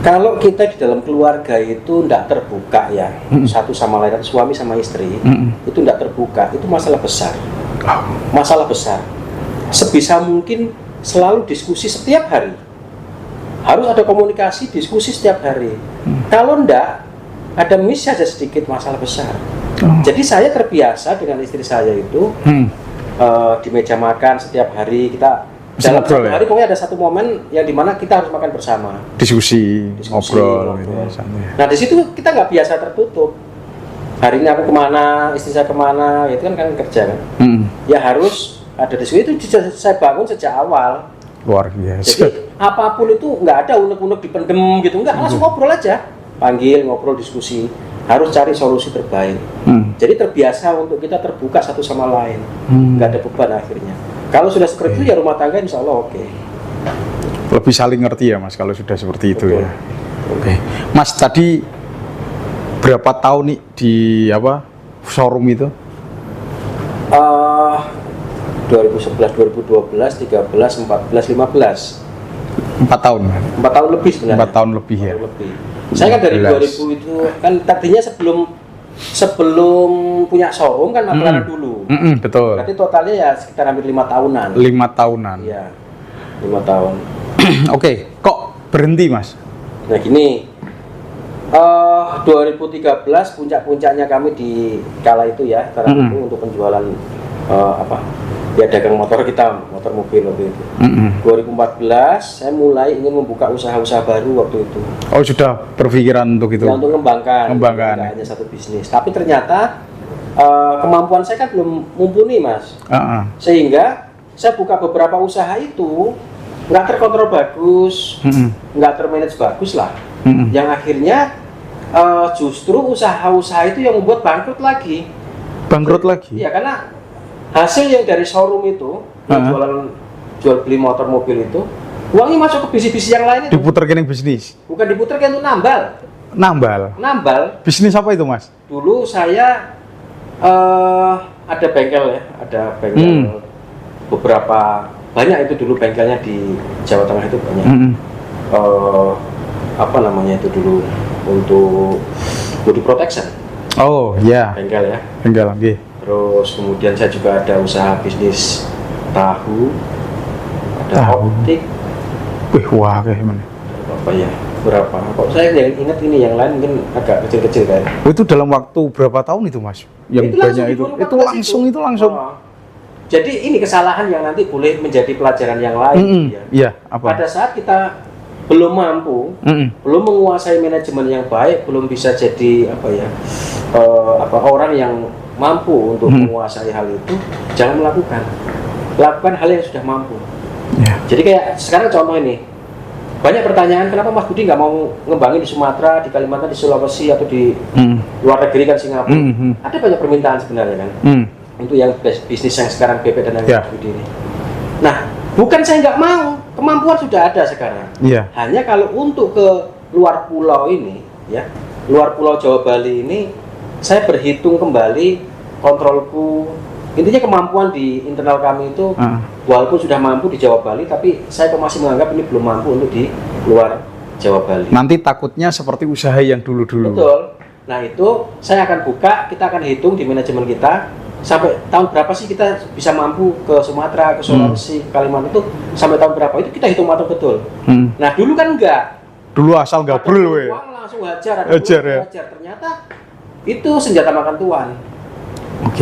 kalau kita di dalam keluarga itu tidak terbuka ya, satu sama lain, suami sama istri, itu tidak terbuka, itu masalah besar. Masalah besar. Sebisa mungkin selalu diskusi setiap hari. Harus ada komunikasi, diskusi setiap hari. Kalau enggak, ada miss saja sedikit masalah besar. Jadi saya terbiasa dengan istri saya itu di meja makan setiap hari kita dalam satu hari pokoknya ada satu momen yang dimana kita harus makan bersama, diskusi ngobrol. Gitu. Nah di situ kita nggak biasa tertutup. Hari ini aku kemana, istri saya kemana, itu kan kerja kan. Ya harus ada diskusi itu saya bangun sejak awal.
Luar biasa.
Jadi apapun itu nggak ada unek-unek dipendem gitu, nggak langsung ngobrol aja, panggil ngobrol diskusi. Harus cari solusi terbaik. Jadi terbiasa untuk kita terbuka satu sama lain, nggak ada beban akhirnya. Kalau sudah seperti itu ya rumah tangga insya Allah oke.
Lebih saling ngerti ya Mas kalau sudah seperti itu ya. Oke. Mas tadi berapa tahun nih di showroom itu?
2011, 2012, 13, 14, 15.
4 tahun.
4 tahun lebih sebenarnya.
4 tahun lebih ya.
Saya kan dari 2000 itu kan tadinya sebelum punya showroom kan maklaran dulu.
Betul.
Berarti totalnya ya sekitar hampir 5 tahunan.
5 tahunan.
Iya. 5 tahun.
Oke, kok berhenti Mas?
Nah gini, 2013 puncak-puncaknya kami di kala itu ya, karena itu untuk penjualan apa ya dagang motor kita, motor mobil waktu itu. 2014 saya mulai ingin membuka usaha-usaha baru waktu itu.
Oh, sudah berpikiran untuk itu?
Ya, untuk mengembangkan.
Nggak
hanya satu bisnis. Tapi ternyata kemampuan saya kan belum mumpuni, Mas. Sehingga saya buka beberapa usaha itu nggak terkontrol bagus, nggak termanage bagus lah. Yang akhirnya justru usaha-usaha itu yang membuat bangkrut lagi.
Bangkrut lagi?
Iya, karena hasil yang dari showroom itu, yang jual beli motor mobil itu, uangnya masuk ke bisnis-bisnis yang lain itu.
Diputer ke bisnis?
Bukan diputer ke untuk nambal.
Nambal? Bisnis apa itu, Mas?
Dulu saya ada bengkel ya, ada bengkel beberapa, banyak itu dulu bengkelnya di Jawa Tengah itu banyak. Apa namanya itu dulu, untuk body protection.
Oh iya.
Bengkel ya.
Bengkel lagi.
Terus kemudian saya juga ada usaha bisnis tahu, ada optik.
Wah kayak gimana?
Apa ya? Berapa? Kok saya yang ingat ini, yang lain mungkin agak kecil-kecil kan.
Itu dalam waktu berapa tahun itu, Mas? Yang itu banyak itu. Itu langsung.
Jadi ini kesalahan yang nanti boleh menjadi pelajaran yang lain. Ya.
Iya. Apa?
Pada saat kita belum mampu, belum menguasai manajemen yang baik, belum bisa jadi orang yang mampu untuk menguasai hal itu, jangan lakukan hal yang sudah mampu. Jadi kayak sekarang contoh ini, banyak pertanyaan kenapa Mas Budi nggak mau ngembangin di Sumatera, di Kalimantan, di Sulawesi atau di luar negeri kan, Singapura. Ada banyak permintaan sebenarnya kan, untuk yang bisnis yang sekarang BP dan yang Mas Budi ini. Nah, bukan saya nggak mau, kemampuan sudah ada sekarang. Hanya kalau untuk ke luar pulau ini, ya, luar pulau Jawa Bali ini, saya berhitung kembali kontrolku. Intinya kemampuan di internal kami itu, walaupun sudah mampu di Jawa Bali, tapi saya masih menganggap ini belum mampu untuk di luar Jawa Bali.
Nanti takutnya seperti usaha yang dulu-dulu.
Betul. Nah itu saya akan buka, kita akan hitung di manajemen kita, sampai tahun berapa sih kita bisa mampu ke Sumatera, ke Sulawesi, Kalimantan itu, sampai tahun berapa itu kita hitung matang betul. Nah dulu kan enggak.
Dulu asal gabrul we.
Uang langsung hajar,
ya.
Ternyata itu senjata makan tuan.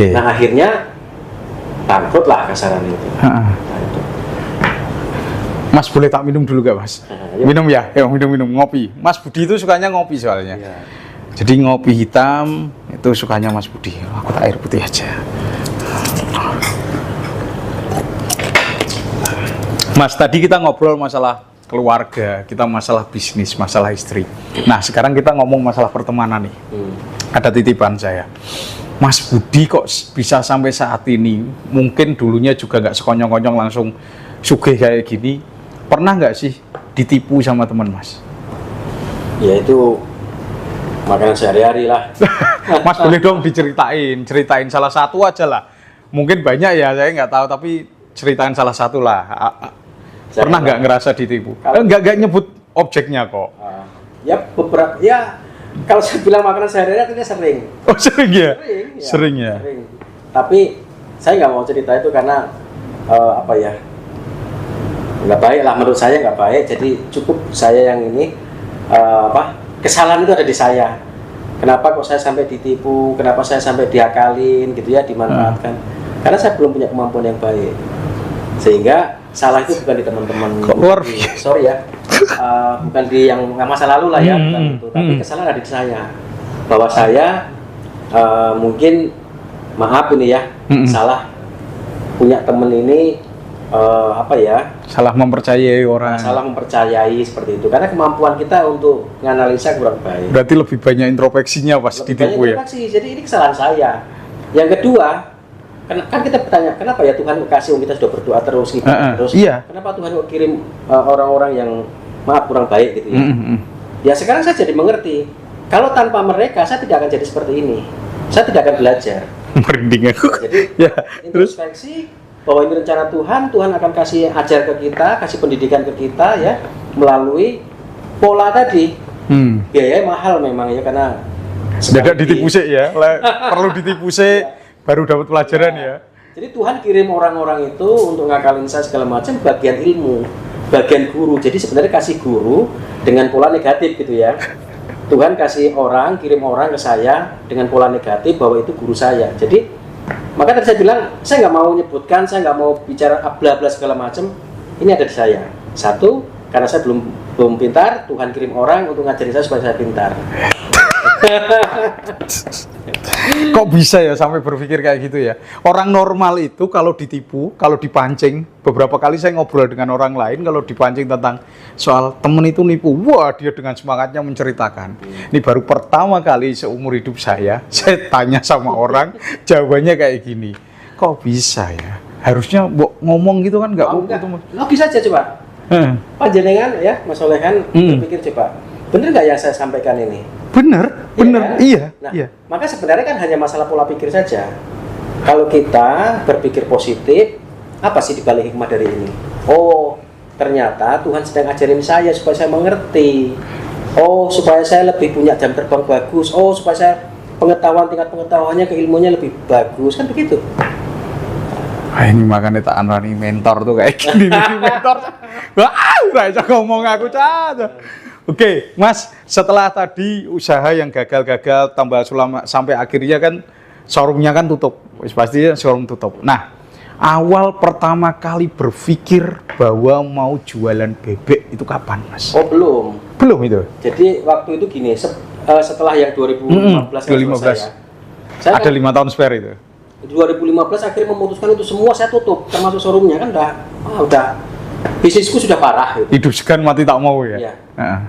Nah akhirnya bangkrut lah kasaran itu. Nah, itu.
Mas boleh tak minum dulu gak, Mas? Minum ya, minum ngopi. Mas Budi itu sukanya ngopi soalnya. Jadi ngopi hitam itu sukanya Mas Budi. Aku tak air putih aja. Mas, tadi kita ngobrol masalah keluarga, kita masalah bisnis, masalah istri. Nah, sekarang kita ngomong masalah pertemanan nih. Ada titipan saya. Mas Budi kok bisa sampai saat ini, mungkin dulunya juga nggak sekonyong-konyong langsung sugih kayak gini. Pernah nggak sih ditipu sama teman, Mas?
Ya itu makanan sehari-hari lah.
Mas boleh dong ceritain salah satu aja lah. Mungkin banyak ya, saya nggak tahu, tapi ceritain salah satu lah. Pernah nggak ngerasa ditipu? Nggak nyebut objeknya kok.
Ya beberapa, ya kalau saya bilang makanan sehari-hari artinya sering.
Oh sering ya?
Sering ya. Tapi saya nggak mau cerita itu karena nggak baik lah, menurut saya nggak baik. Jadi cukup saya yang ini kesalahan itu ada di saya. Kenapa kok saya sampai ditipu? Kenapa saya sampai diakalin gitu ya, dimanfaatkan? Karena saya belum punya kemampuan yang baik. Sehingga salah itu bukan di teman-teman. Sorry ya. Bukan di yang masa lalu lah ya, bukan itu. Tapi kesalahan ada di saya. Bahwa saya mungkin maaf ini ya, salah punya temen ini salah mempercayai orang. Salah mempercayai seperti itu. Karena kemampuan kita untuk menganalisa kurang baik.
Berarti lebih banyak introspeksinya pas ditipu ya.
Jadi ini kesalahan saya. Yang kedua, kan kita bertanya, kenapa ya Tuhan kasih kita sudah berdoa terus gitu, kenapa Tuhan kok kirim orang-orang yang maaf kurang baik gitu ya. Ya sekarang saya jadi mengerti, kalau tanpa mereka saya tidak akan jadi seperti ini, saya tidak akan belajar.
Merinding aku.
Jadi introspeksi bahwa ini rencana Tuhan, Tuhan akan kasih ajar ke kita, kasih pendidikan ke kita ya, melalui pola tadi. Biaya mahal memang ya, karena
tidak ditipu sih ya, perlu ditipu sih. Baru dapat pelajaran ya.
Jadi Tuhan kirim orang-orang itu untuk ngakalin saya segala macam, bagian ilmu, bagian guru. Jadi sebenarnya kasih guru dengan pola negatif gitu ya. Tuhan kasih kirim orang ke saya dengan pola negatif bahwa itu guru saya. Jadi Maka tadi saya bilang, saya nggak mau menyebutkan, saya nggak mau bicara bla-bla segala macam. Ini ada di saya. Satu, karena saya belum pintar, Tuhan kirim orang untuk ngajarin saya supaya saya pintar.
Kok bisa ya sampai berpikir kayak gitu ya? Orang normal itu kalau ditipu, kalau dipancing, beberapa kali saya ngobrol dengan orang lain, kalau dipancing tentang soal temen itu nipu, wah dia dengan semangatnya menceritakan. Ini baru pertama kali seumur hidup saya tanya sama orang, jawabannya kayak gini. Kok bisa ya? Harusnya ngomong gitu kan nggak?
Logis saja coba. Panjenengan ya, Mas Solehan berpikir coba, bener nggak yang saya sampaikan ini?
Bener,
Kan?
iya.
Nah,
iya.
maka sebenarnya kan hanya masalah pola pikir saja. Kalau kita berpikir positif, apa sih dibalik hikmah dari ini? Oh, ternyata Tuhan sedang ajarin saya supaya saya mengerti. Oh, supaya saya lebih punya jam terbang bagus. Oh, supaya saya tingkat pengetahuannya, keilmuannya lebih bagus. Kan begitu.
Ini makanya tak anrani mentor tuh kayak gini nih, mentor. Wah, udah aja ngomong aku caca. Oke, Mas, setelah tadi usaha yang gagal-gagal tambah sulama sampai akhirnya kan showroomnya kan tutup, pasti showroom tutup. Nah, awal pertama kali berpikir bahwa mau jualan bebek itu kapan, Mas?
Oh, belum
itu.
Jadi waktu itu gini, setelah yang 2015 saya
ada 5 tahun spare itu.
2015 akhirnya memutuskan itu semua saya tutup, termasuk showroomnya kan udah bisnisku sudah parah gitu.
Hidup segan mati tak mau ya.
Ya.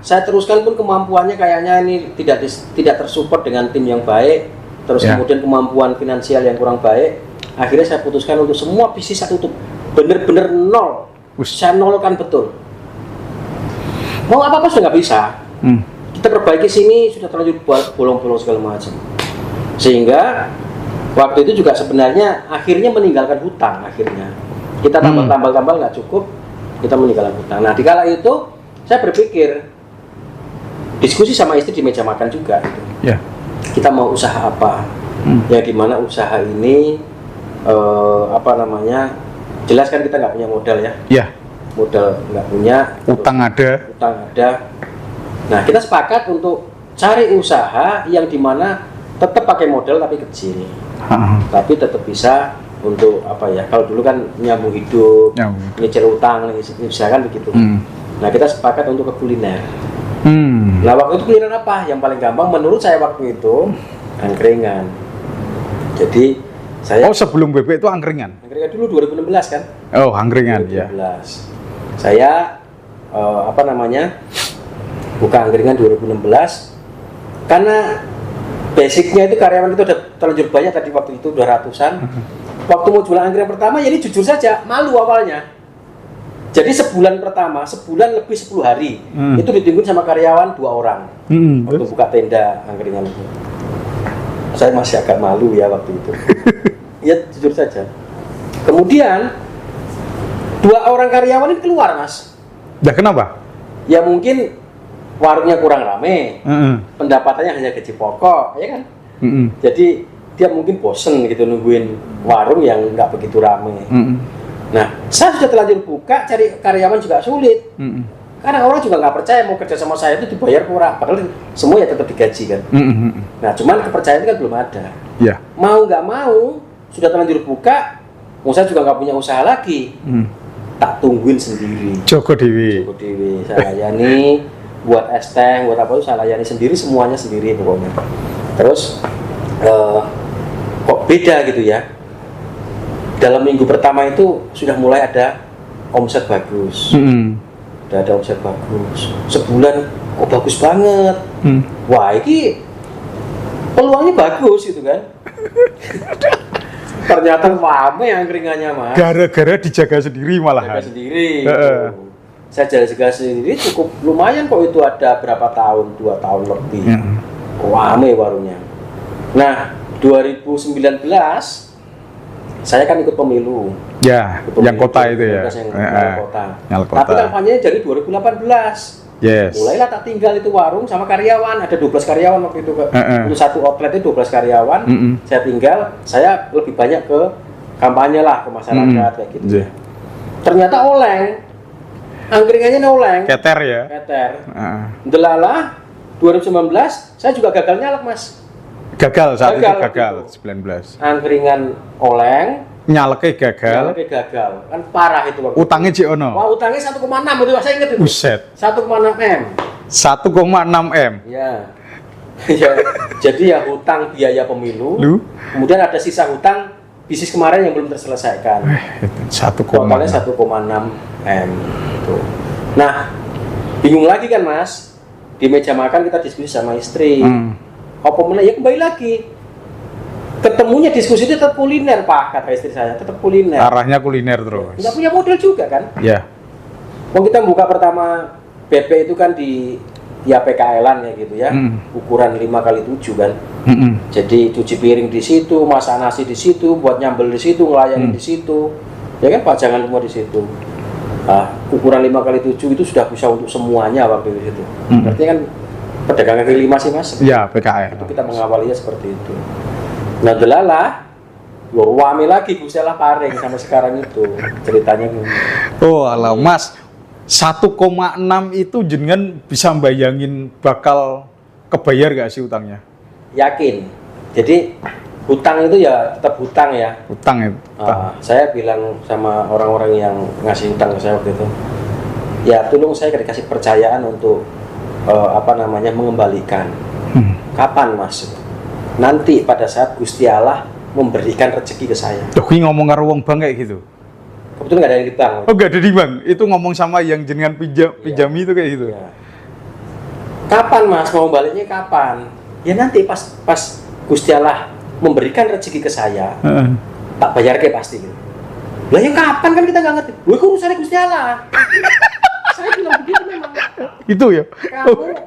Saya teruskan pun kemampuannya kayaknya ini tidak tersupport dengan tim yang baik, terus kemudian kemampuan finansial yang kurang baik. Akhirnya saya putuskan untuk semua bisnis saya tutup, bener-bener nol. Saya nolkan betul. Mau apa-apa sudah nggak bisa. Kita perbaiki sini sudah terlanjur bolong-bolong segala macam. Sehingga waktu itu juga sebenarnya akhirnya meninggalkan hutang akhirnya. Kita tambal-tambal nggak cukup, kita meninggalkan hutang. Nah, dikala itu saya berpikir diskusi sama istri di meja makan juga gitu.
Yeah.
Kita mau usaha apa? Ya gimana usaha ini jelas kan kita nggak punya modal ya.
Yeah.
Modal nggak punya,
utang ada.
Nah, kita sepakat untuk cari usaha yang dimana tetap pakai modal tapi kecil. Tapi tetap bisa untuk kalau dulu kan nyambung hidup, nyicil utang, misalkan begitu. Nah, kita sepakat untuk ke kuliner. Nah, waktu itu kuliner apa? Yang paling gampang menurut saya waktu itu angkringan. Jadi saya
sebelum bebek itu angkringan?
Angkringan dulu 2016 kan?
Oh, angkringan 2016.
Ya. Saya buka angkringan 2016 karena basicnya itu karyawan itu udah terlanjur banyak tadi waktu itu 200-an. Waktu mau jualan angkringan pertama, jadi jujur saja malu awalnya. Jadi sebulan lebih 10 hari itu ditungguin sama karyawan 2 orang waktu buka tenda angkringan itu. Saya masih agak malu ya waktu itu. Ya jujur saja. Kemudian 2 orang karyawan ini keluar, Mas.
Nah, kenapa?
Ya mungkin warungnya kurang rame, pendapatannya hanya gaji pokok, ya kan? Jadi dia mungkin bosen gitu nungguin warung yang nggak begitu rame. Nah, saya sudah terlanjur buka, cari karyawan juga sulit. Karena orang juga nggak percaya mau kerja sama saya itu dibayar kurang, padahal semua ya tetap digaji kan. Nah, cuman kepercayaan kan belum ada.
Yeah.
Mau nggak mau, sudah terlanjur buka, saya juga nggak punya usaha lagi. Tak tungguin sendiri.
Joko Dewi,
saya layani, buat es teh, buat apa itu saya layani sendiri, semuanya sendiri pokoknya. Terus kok beda gitu ya? Dalam minggu pertama itu sudah mulai ada omset bagus. Udah ada omset bagus. Sebulan kok bagus banget. Wah, ini peluangnya bagus gitu kan. Ternyata rame angkringannya, Mas.
Gara-gara dijaga sendiri malahan.
Jaga sendiri. Saya jaga sendiri cukup lumayan kok, itu ada berapa tahun, 2 tahun lebih. Rame warungnya. Nah, 2019 saya kan ikut pemilu.
Ya, yang kota itu ya.
Kota. Tapi kampanyenya dari 2018.
Yes.
Mulailah tak tinggal itu warung sama karyawan, ada 12 karyawan waktu itu. Untuk satu outlet itu 12 karyawan. Saya tinggal, saya lebih banyak ke kampanye lah, ke masyarakat kayak gitu. Ternyata oleng. Angkringannya oleng.
Keter ya.
Keter. Delala 2019 saya juga gagal nyalek, Mas.
Gagal saat itu
Gagal
gagal
waktu
19.
Angkringan oleng,
Nyaleke gagal.
tapi gagal. Kan parah itu waktu.
Utangnya cik ono.
Wah, utangnya 1,6 itu, saya ingat itu.
Buset.
1,6 M.
1,6 M.
Ya. Ya, jadi ya hutang biaya pemilu.
Lu?
Kemudian ada sisa hutang bisnis kemarin yang belum terselesaikan.
1,6.
Totalnya 1,6 M. Gitu. Nah, bingung lagi kan Mas? Di meja makan kita diskusi sama istri. Apa mana ya kembali lagi. Ketemunya diskusi itu tetap kuliner Pak, kata istri saya, tetap kuliner.
Arahnya kuliner terus.
Nggak punya modal juga kan?
Ya.
Kalau kita buka pertama BP itu kan di ya PKL-an ya gitu ya, ukuran 5x7 kan. Jadi cuci piring di situ, masak nasi di situ, buat nyambel di situ, ngelayanin di situ, ya kan pajangan semua di situ. Nah, ukuran 5x7 itu sudah bisa untuk semuanya waktu itu. Berarti kan pedagang kaki lima sih Mas.
Ya PKL.
Itu kita mengawalinya seperti itu. Nah delalah, wame lagi Guselah paring sama sekarang itu ceritanya.
Oh alah Mas, 1,6 itu jenengan bisa bayangin bakal kebayar gak sih utangnya?
Yakin. Jadi hutang itu ya tetap hutang ya.
Utang itu.
Saya bilang sama orang-orang yang ngasih hutang ke saya waktu itu, ya tolong saya dikasih percayaan untuk mengembalikan. Kapan Mas? Nanti pada saat Gusti Allah memberikan rezeki ke saya.
Loh, ini ngomong karo wong bank kayak gitu?
Kebetulan nggak ada yang di bank.
Oh nggak ada di bank, itu ngomong sama yang jenengan pinjami itu kayak gitu?
Ya. Kapan Mas mau baliknya kapan? Ya nanti pas Gusti Allah memberikan rezeki ke saya, tak bayar ke pasti gitu. Lah yang kapan kan kita nggak ngerti. Gue urusannya Gusti Allah. Saya bilang begitu memang.
Itu ya?
Kamu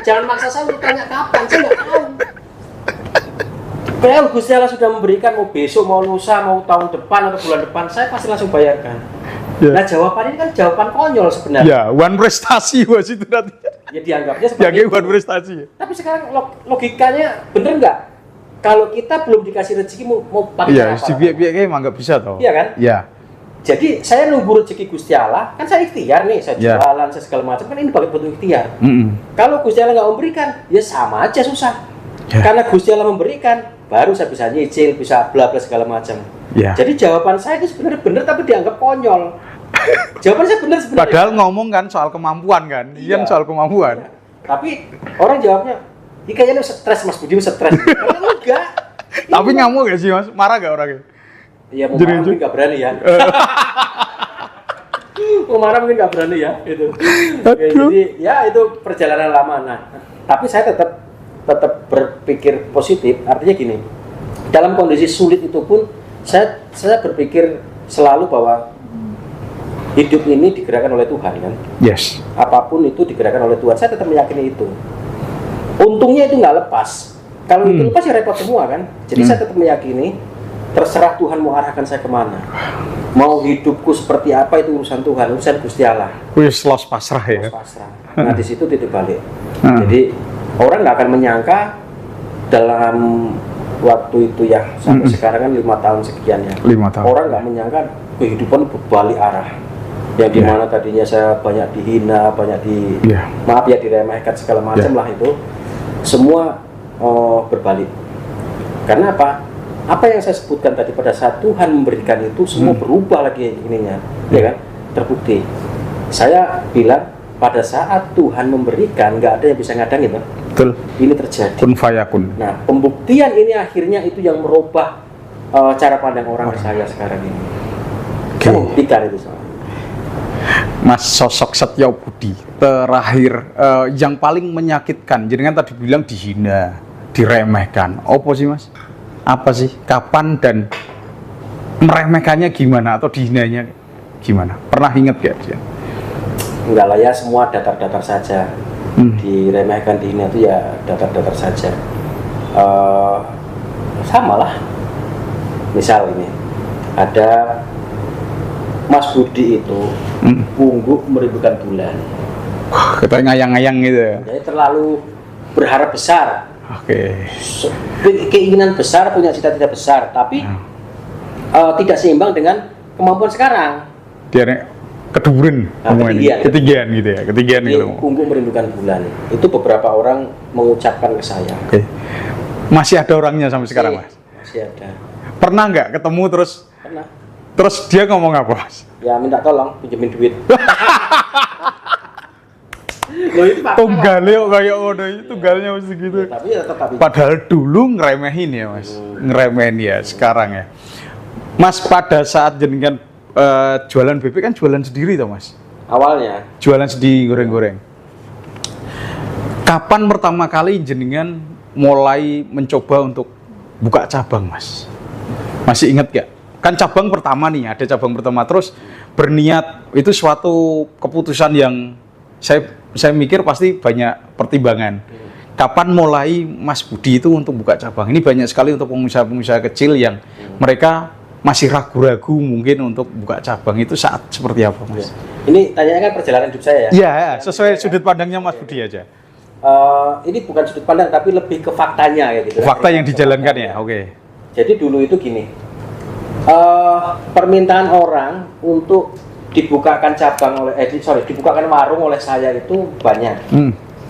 jangan maksa saya untuk tanya kapan, saya nggak tahu. Kalau Gusti Allah sudah memberikan, mau besok, mau lusa, mau tahun depan atau bulan depan, saya pasti langsung bayarkan.
Ya.
Nah jawaban ini kan jawaban konyol sebenarnya.
Ya, one prestasi was itu nanti.
Ya dianggapnya seperti
Ya,
itu.
one prestasi.
Tapi sekarang logikanya bener nggak? Kalau kita belum dikasih rezeki mau pakai
Iya,
apa?
si biak-biak emang nggak bisa toh.
Iya kan?
Iya.
Jadi saya nunggu rezeki Gusti Allah, kan saya ikhtiar nih, saya
Ya.
jualan, saya segala macam, kan ini pakai bentuk ikhtiar.
Mm-mm.
Kalau Gusti Allah nggak memberikan, ya sama aja susah.
Ya.
Karena Gusti Allah memberikan, baru saya bisa nyicil, bisa bla bla segala macam.
Ya.
Jadi jawaban saya itu sebenarnya benar tapi dianggap konyol. Jawaban saya benar sebenarnya.
Padahal ngomong kan soal kemampuan kan, iya soal kemampuan.
Tapi orang jawabnya, ini kayaknya lu stres Mas Budi, stres. Kalau enggak.
Tapi ngamuk gak sih Mas? Marah gak orangnya?
Iya, mau marah mungkin nggak berani ya. Mau marah mungkin nggak berani ya, itu. Oke, jadi ya itu perjalanan lama. Nah, tapi saya tetap berpikir positif. Artinya gini, dalam kondisi sulit itu pun saya berpikir selalu bahwa hidup ini digerakkan oleh Tuhan kan.
Yes.
Apapun itu digerakkan oleh Tuhan. Saya tetap meyakini itu. Untungnya itu nggak lepas. Kalau itu lepas ya repot semua kan. Jadi saya tetap meyakini, terserah Tuhan mau arahkan saya kemana. Mau hidupku seperti apa itu urusan Tuhan, urusan Gusti Allah.
Wis los pasrah ya.
Pasrah. Nah di situ titik balik. Jadi orang nggak akan menyangka dalam waktu itu ya sampai sekarang kan 5 tahun sekian ya.
5 tahun.
Orang nggak menyangka kehidupan berbalik arah. Yang dimana tadinya saya banyak dihina, banyak maaf ya diremehkan segala macam lah itu. Semua berbalik. Karena apa? Apa yang saya sebutkan tadi, pada saat Tuhan memberikan itu semua berubah lagi ininya, ya kan? Terbukti. Saya bilang pada saat Tuhan memberikan nggak ada yang bisa ngadangin, kan?
Betul.
Ini terjadi.
Kun fayakun.
Nah, pembuktian ini akhirnya itu yang merubah cara pandang orang ke saya sekarang ini. Saya membuktikan itu soalnya.
Mas, sosok Setyo Budi terakhir yang paling menyakitkan, jenengan tadi bilang dihina, diremehkan. Apa sih Mas? Apa sih? Kapan dan meremehkannya gimana atau dihinanya gimana? Pernah ingat gak sih?
Enggak lah ya, semua datar-datar saja. Diremehkan, dihina itu ya datar-datar saja. Sama lah. Misal ini ada Mas Budi itu pungguk merindukan bulan.
Kita ngayang-ngayang gitu ya.
Jadi terlalu berharap besar.
Oke.
Keinginan besar, punya cita-cita besar, tapi tidak seimbang dengan kemampuan sekarang.
Dia keduren, ketinggian gitu ya, ketinggian gitu.
Pungguk merindukan bulan. Itu beberapa orang mengucapkan ke saya.
Oke. Masih ada orangnya sampai sekarang, Mas?
Masih ada.
Pernah nggak ketemu terus?
Pernah.
Terus dia ngomong apa, Mas?
Ya minta tolong pinjemin duit. Loh itu fakta.
Tunggalnya kok kayak ngono, tunggalnya mesti gitu.
Ya, tapi ya tetap
Padahal dulu ngeremehin ya, Mas. Ngeremehin ya sekarang ya. Mas, pada saat jenengan jualan bebek kan jualan sendiri toh, Mas?
awalnya.
Jualan sendiri goreng-goreng. Kapan pertama kali jenengan mulai mencoba untuk buka cabang, Mas? Masih ingat gak? Kan cabang pertama nih, ada cabang pertama, terus berniat, itu suatu keputusan yang saya mikir pasti banyak pertimbangan. Kapan mulai Mas Budi itu untuk buka cabang? Ini banyak sekali untuk pengusaha-pengusaha kecil yang mereka masih ragu-ragu mungkin untuk buka cabang. Itu saat seperti apa, Mas?
Ini tanyanya kan perjalanan hidup saya ya?
Iya, sesuai sudut pandangnya Mas Budi aja.
Ini bukan sudut pandang, tapi lebih ke faktanya ya gitu.
Fakta yang dijalankan ya, oke.
Jadi dulu itu gini, permintaan orang untuk dibukakan cabang oleh, dibukakan warung oleh saya itu banyak.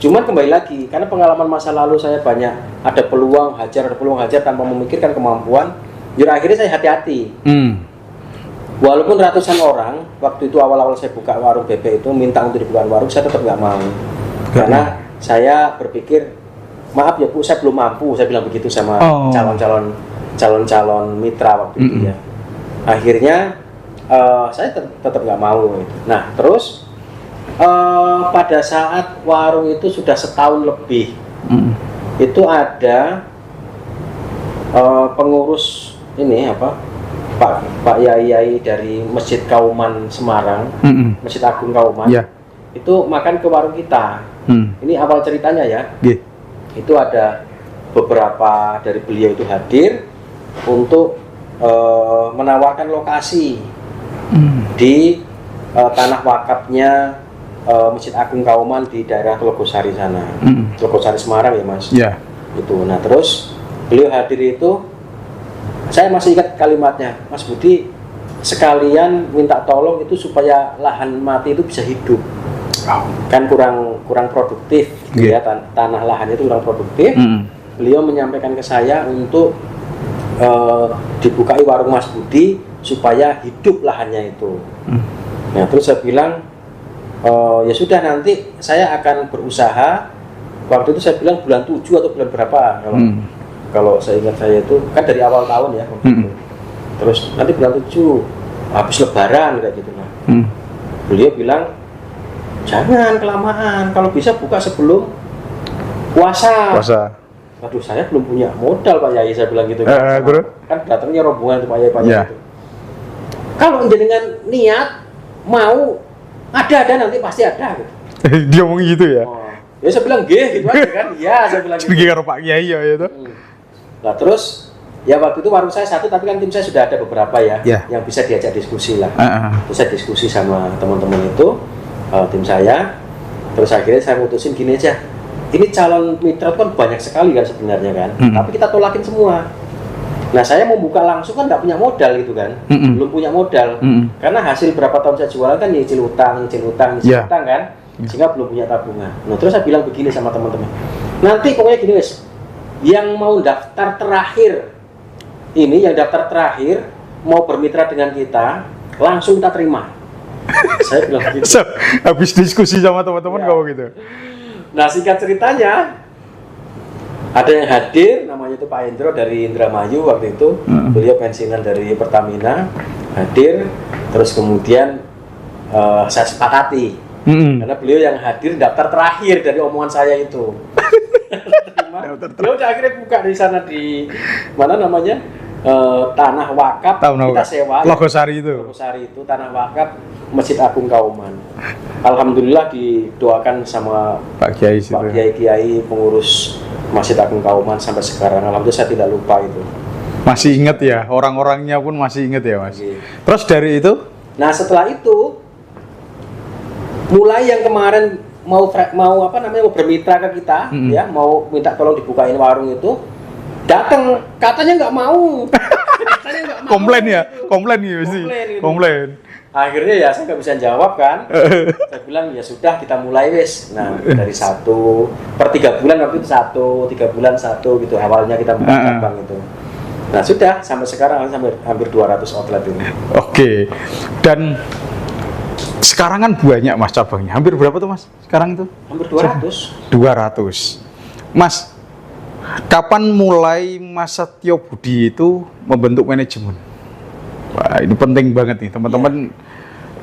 Cuman kembali lagi, karena pengalaman masa lalu saya banyak ada peluang hajar tanpa memikirkan kemampuan. Jadi akhirnya saya hati-hati. Walaupun ratusan orang waktu itu awal-awal saya buka warung bebek itu minta untuk dibuka warung, saya tetap nggak mau. Karena saya berpikir, maaf ya Bu, saya belum mampu. Saya bilang begitu sama calon-calon mitra waktu itu ya. Akhirnya saya tetap nggak mau. Nah terus pada saat warung itu sudah setahun lebih, itu ada pengurus ini apa Pak Yai dari Masjid Kauman Semarang, Masjid Agung Kauman, itu makan ke warung kita. Ini awal ceritanya ya. Itu ada beberapa dari beliau itu hadir untuk menawarkan lokasi di tanah wakafnya Masjid Agung Kauman di daerah Telogosari sana, Telogosari Semarang ya Mas. Itu. Nah terus beliau hadir itu, saya masih ingat kalimatnya, Mas Budi, sekalian minta tolong itu supaya lahan mati itu bisa hidup. Kan kurang produktif, ya, tanah lahan itu kurang produktif. Beliau menyampaikan ke saya untuk dibukai warung Mas Budi supaya hidup lahannya itu. Nah terus saya bilang, ya sudah, nanti saya akan berusaha. Waktu itu saya bilang bulan 7 atau bulan berapa kalau saya ingat, saya itu kan dari awal tahun ya. Terus nanti bulan 7 habis lebaran kayak gitu lah. Beliau bilang, jangan kelamaan, kalau bisa buka sebelum puasa. Waduh, saya belum punya modal Pak Yai, saya bilang gitu. Kan datangnya rombongan itu Pak Yai gitu. Kalau jenengan niat mau, ada nanti pasti ada gitu.
Dia ngomong gitu ya.
Ya saya bilang gitu aja kan. Iya, saya bilang gitu.
Pergi karo Pak Yai ya itu.
Nah terus ya waktu itu warung saya satu, tapi kan tim saya sudah ada beberapa ya yang bisa diajak diskusi lah. Terus saya diskusi sama teman-teman itu, tim saya. Terus akhirnya saya mutusin gini aja, ini calon mitra kan banyak sekali kan sebenarnya kan, tapi kita tolakin semua. Nah saya mau buka langsung kan nggak punya modal gitu kan, belum punya modal, karena hasil berapa tahun saya jualan kan nyicil utang kan, sehingga belum punya tabungan. Nah terus saya bilang begini sama teman-teman, nanti pokoknya gini wes, yang mau daftar terakhir ini, yang daftar terakhir mau bermitra dengan kita, langsung kita terima. Saya bilang gitu.
Habis diskusi sama teman-teman kamu gitu.
Nah singkat ceritanya, ada yang hadir, namanya itu Pak Indro dari Indramayu waktu itu. Beliau pensiunan dari Pertamina, hadir. Terus kemudian saya sepakati, karena beliau yang hadir daftar terakhir dari omongan saya itu. Ya udah akhirnya buka di sana, di mana namanya, tanah wakaf kita sewa.
Telogosari itu
tanah wakaf Masjid Agung Kauman. Alhamdulillah didoakan sama Pak Kiai pengurus Masjid Agung Kauman sampai sekarang. Alhamdulillah saya tidak lupa itu.
Masih ingat ya, orang-orangnya pun masih ingat ya Mas. Terus dari itu? Nah
setelah itu mulai yang kemarin mau bermitra ke kita, ya mau minta tolong dibukain warung itu, datang katanya nggak mau.
Komplain ya, komplain gitu sih. Komplain.
Akhirnya ya saya nggak bisa jawab kan. Saya bilang ya sudah kita mulai wes. Nah dari 1 per 3 bulan waktu itu 1, 3 bulan 1 gitu awalnya kita buka cabang itu. Nah sudah sampai sekarang hampir 200 outlet ini.
Oke. Dan sekarang kan banyak Mas cabangnya. Hampir berapa tuh Mas sekarang itu?
Hampir 200.
200. Mas, kapan mulai Mas Setyo Budi itu membentuk manajemen? Wah, ini penting banget nih teman-teman.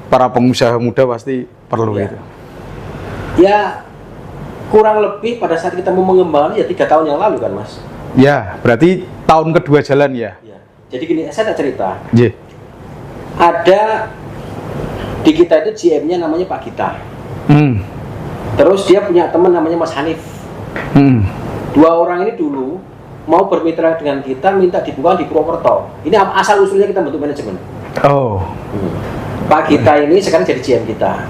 Para pengusaha muda pasti perlu itu.
Ya kurang lebih pada saat kita mau mengembangkan ya 3 tahun yang lalu kan Mas.
Ya, berarti tahun kedua jalan ya.
Ya. Jadi gini, saya ada cerita.
Yeah.
Ada di kita itu GM-nya namanya Pak Gita. Terus dia punya teman namanya Mas Hanif. 2 orang ini dulu mau bermitra dengan kita, minta dibuka di Purwokerto. Ini asal usulnya kita bentuk manajemen.
Oh.
Pak Gita ini sekarang jadi GM kita.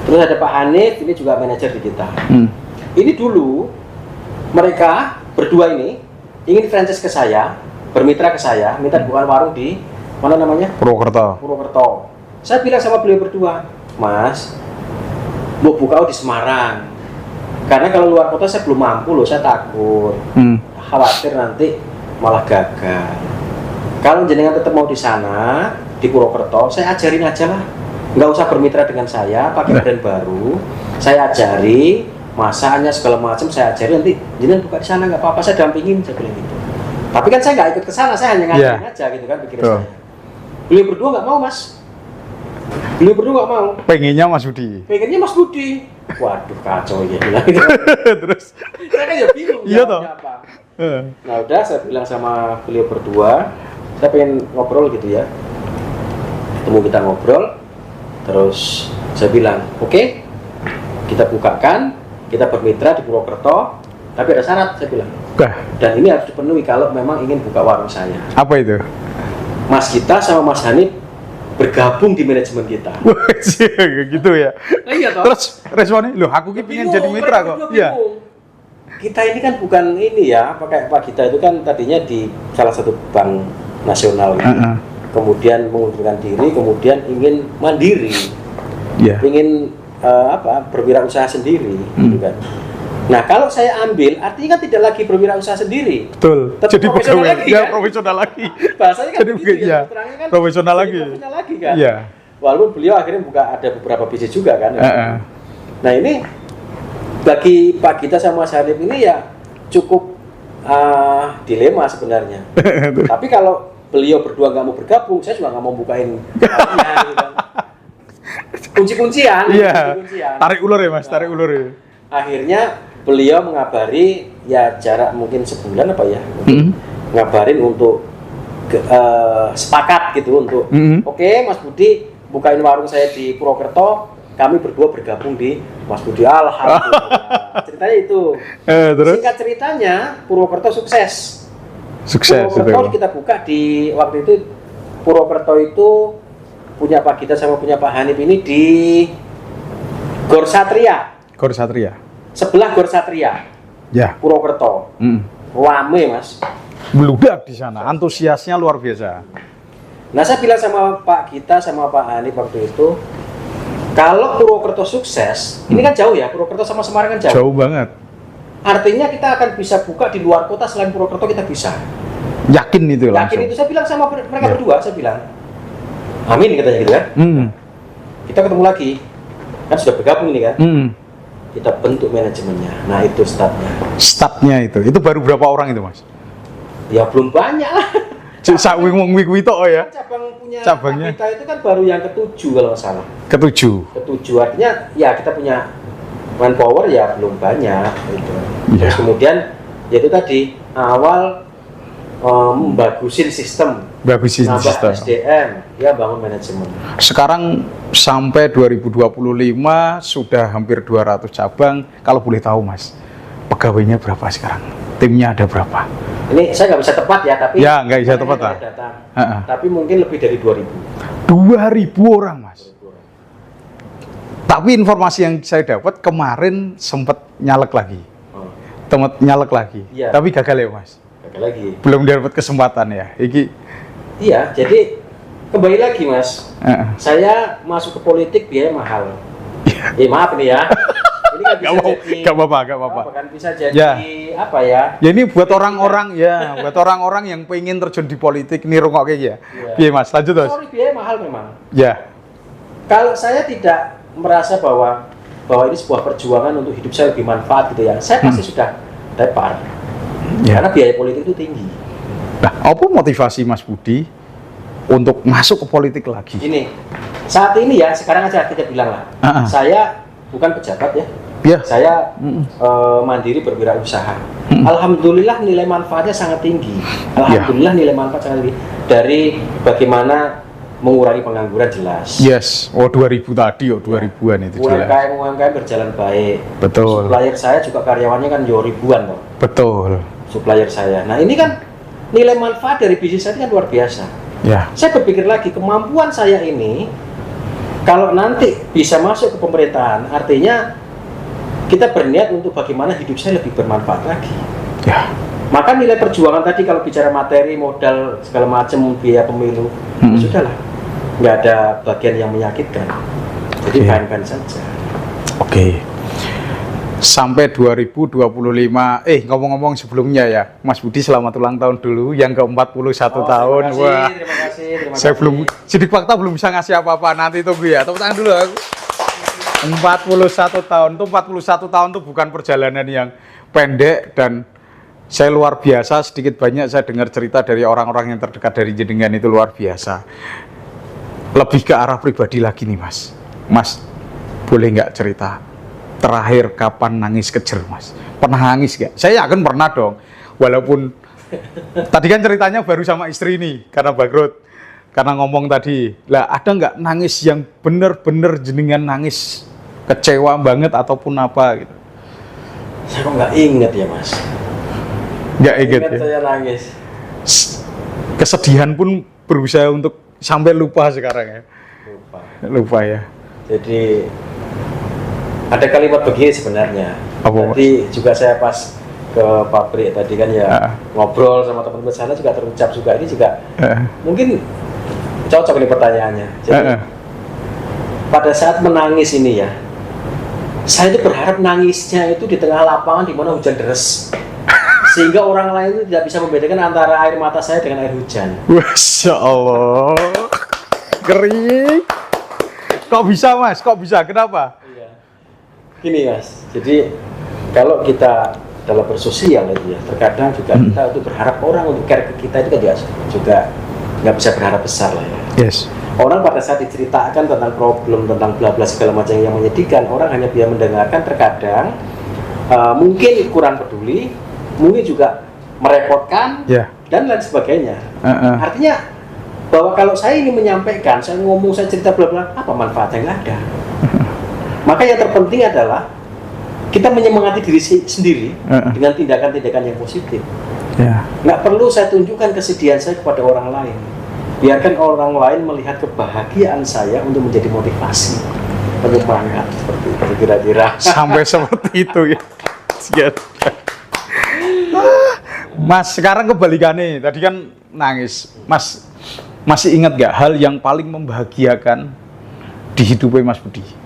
Terus ada Pak Hanif, ini juga manajer di kita. Ini dulu mereka berdua ini ingin franchise ke saya, bermitra ke saya, minta buka warung di mana namanya? Purwokerto. Saya bilang sama beliau berdua, Mas, mau buka di Semarang. Karena kalau luar kota saya belum mampu loh, saya takut. Khawatir nanti malah gagal. Kalau jenengan tetap mau di sana, di Purwokerto, saya ajarin aja lah. Nggak usah bermitra dengan saya, pakai brand baru. Saya ajari, masaknya segala macam saya ajari, nanti jenengan buka di sana nggak apa-apa, saya dampingin, saya bilang gitu. Tapi kan saya nggak ikut ke sana, saya hanya ngajarin aja gitu kan, pikiran saya. Beliau berdua nggak mau Mas. Beliau berdua nggak mau.
Pengennya Mas Budi.
Pengennya Mas Budi. Waduh kacau ya bilang gitu.
Terus
Saya kan ya bingung.
Iya toh.
Apa. Nah udah saya bilang sama beliau berdua, saya pengen ngobrol gitu ya. Ketemu kita ngobrol, terus saya bilang, oke, kita bukakan, kita bermitra di Purwokerto, tapi ada syarat saya bilang. Dan ini harus dipenuhi kalau memang ingin buka warung saya.
Apa itu?
Mas Gita sama Mas Hanif bergabung di manajemen kita.
Gitu ya.
Nah, iya toh.
Terus responnya, loh aku pengen jadi mitra kok. Iya.
Kita ini kan bukan ini ya, pakai Pak Gita itu kan tadinya di salah satu bank nasional gitu. Kemudian mengundurkan diri, kemudian ingin mandiri. Ingin berwirausaha sendiri gitu kan. Nah, kalau saya ambil, artinya kan tidak lagi berwirausaha sendiri.
Betul.
Tetap
jadi
profesional
pegawai,
lagi,
ya,
kan?
profesional lagi.
Bahasanya kan
jadi
begitu
ya,
kan,
profesional lagi.
Profesional lagi kan.
Iya.
Walaupun beliau akhirnya buka ada beberapa bisnis juga kan. Nah, ini bagi Pak Gita sama Mas Hanif ini ya cukup dilema sebenarnya. Tapi kalau beliau berdua nggak mau bergabung, saya juga nggak mau bukain warungnya, gitu kan. Kunci-kuncian.
Iya. Tarik ulur ya Mas, tarik ulur ya.
Akhirnya beliau mengabari ya jarak mungkin sebulan apa ya, ngabarin untuk sepakat gitu untuk oke, Mas Budi bukain warung saya di Purwokerto, kami berdua bergabung di Mas Budi. Alhamdulillah. Ceritanya itu.
Terus?
Singkat ceritanya Purwokerto sukses.
Itu.
Purwokerto kita buka di waktu itu. Purwokerto itu punya Pak Gita sama punya Pak Hanif ini di Gor Satria. Sebelah Gor Satria.
Ya.
Purwokerto. Rame Mas.
Meludak di sana, antusiasnya luar biasa.
Nah saya bilang sama Pak Gita sama Pak Hanif waktu itu, kalau Purwokerto sukses, ini kan jauh ya, Purwokerto sama Semarang kan jauh.
Jauh banget.
Artinya kita akan bisa buka di luar kota selain Purwokerto kita bisa.
Yakin itu langsung.
Yakin itu, saya bilang sama mereka berdua, saya bilang, amin katanya gitu kan. Kita ketemu lagi, kan sudah bergabung ini kan. Kita bentuk manajemennya. Nah itu
Startnya itu baru berapa orang itu Mas?
Ya belum banyak lah.
Sak wing tok ya.
Cabang punya
cabangnya
kita itu kan baru yang ke-7 kalau nggak salah.
Ke-7
artinya ya kita punya manpower ya belum banyak gitu. Terus kemudian ya itu tadi awal bagusin sistem, nambah SDM, ya bangun manajemen.
Sekarang sampai 2025 sudah hampir 200 cabang. Kalau boleh tahu Mas, pegawainya berapa sekarang? Timnya ada berapa?
Ini saya nggak bisa tepat ya, tapi
ya nggak bisa tepat lah.
Tapi mungkin lebih dari 2.000.
2.000 orang Mas. Tapi informasi yang saya dapat kemarin sempat nyalek lagi.
Ya.
Tapi gagal ya Mas.
Gagal lagi.
Belum dapat kesempatan ya.
Iya, jadi kembali lagi Mas, saya masuk ke politik biaya mahal. Maaf nih ya. Ini kan bisa jadi
gak apa-apa.
Kan bisa jadi apa ya?
Ya ini buat orang-orang buat orang-orang yang pengen terjun di politik nih rungok kayak ya. Iya Mas, lanjut Mas.
Sorry, biaya mahal memang.
Ya.
Kalau saya tidak merasa bahwa ini sebuah perjuangan untuk hidup saya lebih manfaat gitu ya, saya pasti sudah tepar. Karena biaya politik itu tinggi.
Nah, apa motivasi Mas Budi untuk masuk ke politik lagi?
Ini saat ini ya, sekarang aja kita bilang lah, saya bukan pejabat ya. Saya mandiri berwirausaha. Alhamdulillah nilai manfaatnya sangat tinggi. Alhamdulillah nilai manfaat sangat tinggi. Dari bagaimana mengurangi pengangguran jelas.
Yes, 2000 tadi 2000-an itu jelas.
UMKM berjalan baik.
Betul.
Supplier saya juga karyawannya kan ribuan toh.
Betul.
Supplier saya. Nah ini kan nilai manfaat dari bisnis saya kan luar biasa.
Ya.
Saya berpikir lagi kemampuan saya ini kalau nanti bisa masuk ke pemerintahan, artinya kita berniat untuk bagaimana hidup saya lebih bermanfaat lagi.
Ya.
Maka nilai perjuangan tadi kalau bicara materi, modal, segala macam, biaya pemilu, ya sudahlah, nggak ada bagian yang menyakitkan. Jadi fine-fine saja.
Oke. Sampai 2025, ngomong-ngomong sebelumnya ya, Mas Budi selamat ulang tahun dulu, yang ke-41 tahun.
Terima kasih.
Saya belum, Sidik Fakta belum bisa ngasih apa-apa, nanti tunggu ya, tepuk tangan dulu aku. 41 tahun, tuh 41 tahun tuh bukan perjalanan yang pendek, dan saya luar biasa, sedikit banyak saya dengar cerita dari orang-orang yang terdekat dari jenengan itu luar biasa. Lebih ke arah pribadi lagi nih Mas. Mas, boleh nggak cerita? Terakhir kapan nangis kejer Mas? Pernah nangis gak? Saya yakin pernah dong. Walaupun tadi kan ceritanya baru sama istri nih, karena Bagrut, karena ngomong tadi. Lah ada nggak nangis yang bener-bener jenengan nangis kecewa banget ataupun apa gitu?
Saya kok nggak inget ya Mas.
Nggak inget ya?
Saya nangis.
Kesedihan pun berusaha untuk sampai lupa sekarang ya. Lupa ya.
Jadi ada kalimat begini sebenarnya. Tadi juga saya pas ke pabrik tadi kan ya ngobrol sama teman-teman sana juga terucap juga ini juga mungkin cocok ini pertanyaannya. Jadi pada saat menangis ini ya, saya itu berharap nangisnya itu di tengah lapangan di mana hujan deras, sehingga orang lain itu tidak bisa membedakan antara air mata saya dengan air hujan.
Masya Allah, kering. Kok bisa Mas? Kok bisa? Kenapa?
Gini Mas, jadi kalau kita dalam bersosial itu ya, terkadang juga kita untuk berharap orang untuk care ke kita itu kan juga nggak bisa berharap besar lah ya.
Yes.
Orang pada saat diceritakan tentang problem, tentang bla bla segala macam yang menyedihkan, orang hanya bisa mendengarkan, terkadang mungkin kurang peduli, mungkin juga merepotkan dan lain sebagainya. Artinya bahwa kalau saya ingin menyampaikan, saya ngomong, saya cerita bla bla, apa manfaatnya? Nggak ada. Maka yang terpenting adalah kita menyemangati diri sendiri dengan tindakan-tindakan yang positif. Nggak perlu saya tunjukkan kesedihan saya kepada orang lain. Biarkan orang lain melihat kebahagiaan saya untuk menjadi motivasi, penyemangat, seperti itu kira-kira.
Sampai seperti itu ya. Mas, sekarang kebalikannya. Tadi kan nangis. Mas, masih ingat gak hal yang paling membahagiakan di hidupnya Mas Budi?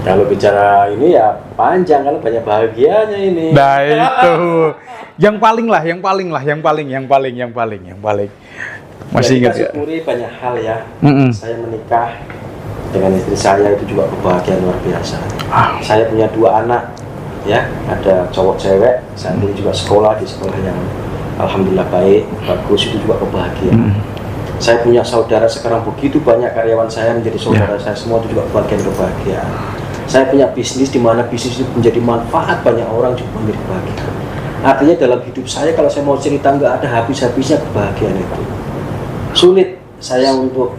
Kalau bicara ini ya panjang, kalau banyak bahagianya ini.
Nah itu yang paling. Masih ingat ya?
Syukuri banyak hal ya. Saya menikah dengan istri saya itu juga kebahagiaan luar biasa. Saya punya 2 anak, ya, ada cowok cewek. Saat ini juga sekolah di sekolah yang alhamdulillah baik, bagus, itu juga kebahagiaan. Saya punya saudara sekarang begitu banyak karyawan saya menjadi saudara saya semua, itu juga bagian kebahagiaan. Saya punya bisnis di mana bisnis itu menjadi manfaat banyak orang, juga menjadi bahagia. Artinya dalam hidup saya kalau saya mau cerita nggak ada habis-habisnya kebahagiaan itu. Sulit saya untuk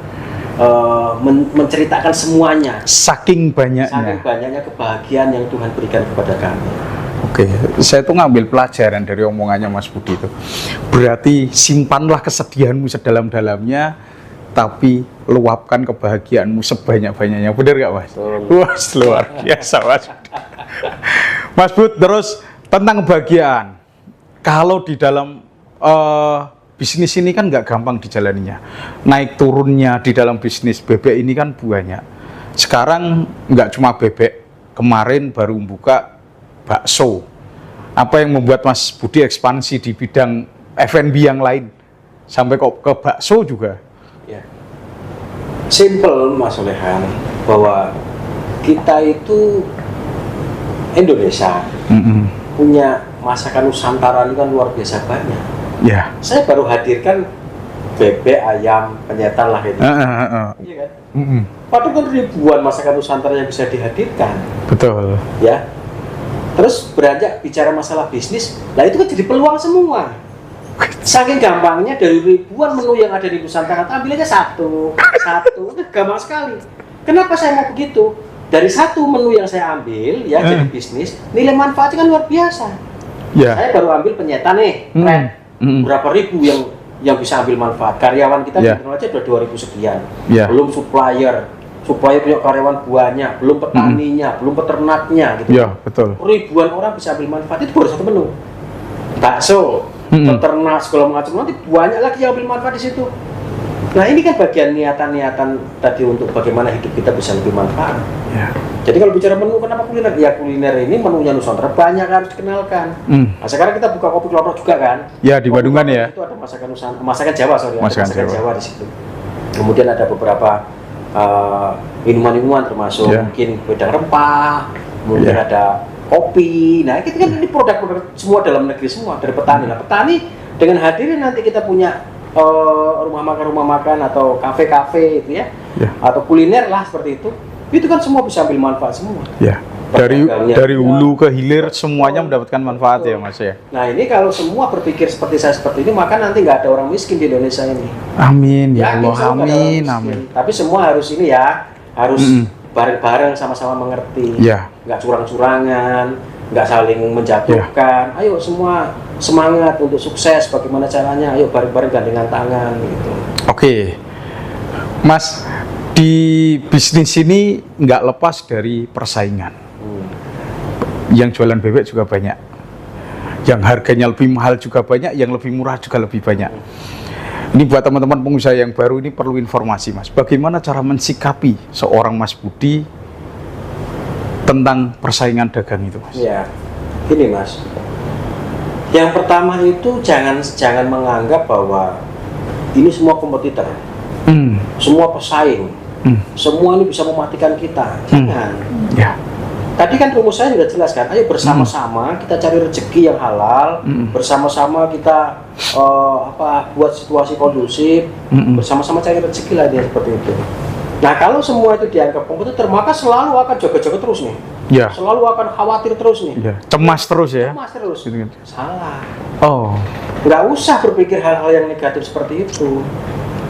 menceritakan semuanya.
Saking banyaknya
kebahagiaan yang Tuhan berikan kepada kami.
Oke, saya tuh ngambil pelajaran dari omongannya Mas Budi itu. Berarti simpanlah kesedihanmu sedalam-dalamnya, tapi luapkan kebahagiaanmu sebanyak-banyaknya. Benar gak Mas? Wah, luar biasa Mas. Mas Bud, terus tentang kebahagiaan. Kalau di dalam bisnis ini kan nggak gampang dijalaninya. Naik turunnya di dalam bisnis bebek ini kan banyak. Sekarang nggak cuma bebek, kemarin baru buka bakso. Apa yang membuat Mas Budi ekspansi di bidang F&B yang lain sampai kok ke bakso juga?
Ya. Simple Mas Olehan, bahwa kita itu Indonesia punya masakan Nusantara ini kan luar biasa banyak.
Ya.
Saya baru hadirkan bebek, ayam, penyetan lah itu. Iya kan? Padahal kan ribuan masakan Nusantara yang bisa dihadirkan.
Betul.
Ya. Terus beranjak bicara masalah bisnis, lah itu kan jadi peluang semua. Saking gampangnya dari ribuan menu yang ada di Nusantara, ambil aja satu, gampang sekali. Kenapa saya mau begitu? Dari satu menu yang saya ambil, ya jadi bisnis, nilai manfaatnya kan luar biasa.
Ya.
Saya baru ambil penyetan nih, berapa ribu yang bisa ambil manfaat. Karyawan kita di internal aja udah 2.000 sekian. Belum supplier punya karyawan banyak, belum petaninya, belum peternaknya gitu.
Ya, betul.
Ribuan orang bisa ambil manfaat, itu baru satu menu. Bakso, peternak segala macam, nanti banyak lagi yang ambil manfaat di situ. Nah, ini kan bagian niatan-niatan tadi untuk bagaimana hidup kita bisa lebih manfaat.
Ya.
Jadi kalau bicara menu, kenapa kuliner? Ya kuliner ini menunya Nusantara banyak harus dikenalkan. Nah, sekarang kita buka kopi kelapa juga kan?
Ya, di Bandungan ya.
Itu ada masakan Nusantara, masakan Jawa, sorry,
masakan
Jawa di situ. Kemudian ada beberapa minuman-minuman termasuk mungkin wedang rempah, kemudian ada kopi. Nah, kita kan ini produk-produk semua dalam negeri semua dari petani. Nah, petani dengan hadirnya nanti kita punya rumah makan atau kafe-kafe itu ya, atau kuliner lah seperti itu kan semua bisa ambil manfaat semua. Ya. Dari hulu ke hilir semuanya mendapatkan manfaat ya Mas ya. Nah, ini kalau semua berpikir seperti saya seperti ini, maka nanti nggak ada orang miskin di Indonesia ini. Amin ya Allah, amin. Tapi semua harus ini ya, harus bareng-bareng sama-sama mengerti. Nggak curang-curangan, nggak saling menjatuhkan. Ayo semua semangat untuk sukses. Bagaimana caranya? Ayo bareng-bareng gandengan tangan gitu. Oke, Mas, di bisnis ini nggak lepas dari persaingan. Yang jualan bebek juga banyak, yang harganya lebih mahal juga banyak, yang lebih murah juga lebih banyak. Ini buat teman-teman pengusaha yang baru ini perlu informasi Mas, bagaimana cara mensikapi seorang Mas Budi tentang persaingan dagang itu Mas? Ya, ini Mas, yang pertama itu jangan menganggap bahwa ini semua kompetitor, semua pesaing, semua ini bisa mematikan kita. Jangan. Ya. Tadi kan rumus saya sudah jelas kan, ayo bersama-sama kita cari rezeki yang halal, bersama-sama kita buat situasi kondusif, bersama-sama cari rezeki lah dia seperti itu. Nah, kalau semua itu dianggap kompetitor, maka selalu akan jaga-jaga terus nih. Ya. Selalu akan khawatir terus nih. Ya. Cemas terus ya. Cemas terus. Gitu. Salah. Oh. Nggak usah berpikir hal-hal yang negatif seperti itu.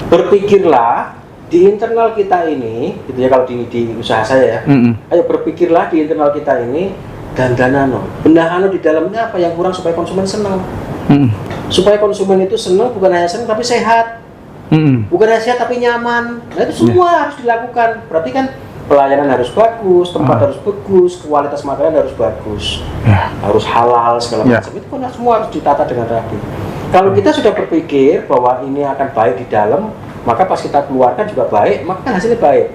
Berpikirlah di internal kita ini, gitu ya, kalau di usaha saya ya. Ayo berpikirlah di internal kita ini, dandanano, bendahano di dalamnya apa yang kurang supaya konsumen senang. Supaya konsumen itu senang, bukan hanya senang tapi sehat. Bukan hanya sehat tapi nyaman. Nah, itu semua harus dilakukan. Berarti kan pelayanan harus bagus, tempat harus bagus, kualitas makanan harus bagus, harus halal segala macam. Itu kan semua harus ditata dengan rapi. Kalau kita sudah berpikir bahwa ini akan baik di dalam, maka pas kita keluarkan juga baik, maka kan hasilnya baik.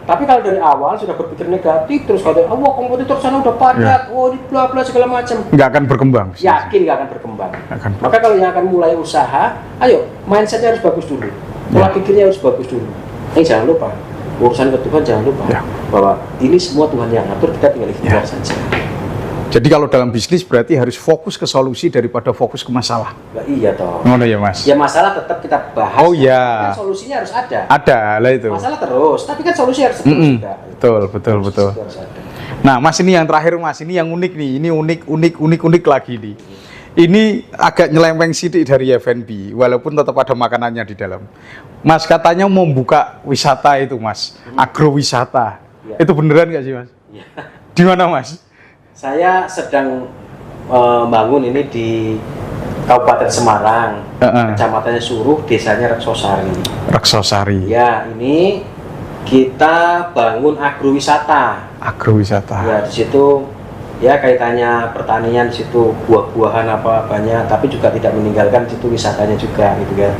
Tapi kalau dari awal sudah berpikir negatif, terus kalau kompetitor sana udah padat, ini bla bla segala macam, nggak akan berkembang. Yakin nggak akan berkembang. Maka kalau yang akan mulai usaha, ayo mindsetnya harus bagus dulu, pola pikirnya harus bagus dulu. Jangan lupa urusan ke Tuhan, jangan lupa bahwa ini semua Tuhan yang atur, kita tinggal ikhtiar saja. Jadi kalau dalam bisnis berarti harus fokus ke solusi daripada fokus ke masalah. Nah, iya toh. Mana ya Mas? Ya masalah tetap kita bahas. Oh ya. Kan solusinya harus ada. Ada lah itu. Masalah terus, tapi kan solusi harus terus juga. Betul. Nah Mas, ini yang terakhir Mas, ini yang unik nih, ini unik lagi nih. Ini agak nyelempeng sidik dari F&B, walaupun tetap ada makanannya di dalam. Mas katanya mau buka wisata itu Mas, agrowisata. Itu beneran nggak sih Mas? Di mana Mas? Saya sedang bangun ini di Kabupaten Semarang, kecamatannya Suruh, desanya Reksosari. Reksosari. Ya, ini kita bangun agrowisata. Agrowisata. Ya, di situ ya kaitannya pertanian di situ, buah-buahan apa banyak, tapi juga tidak meninggalkan situ wisatanya juga gitu kan.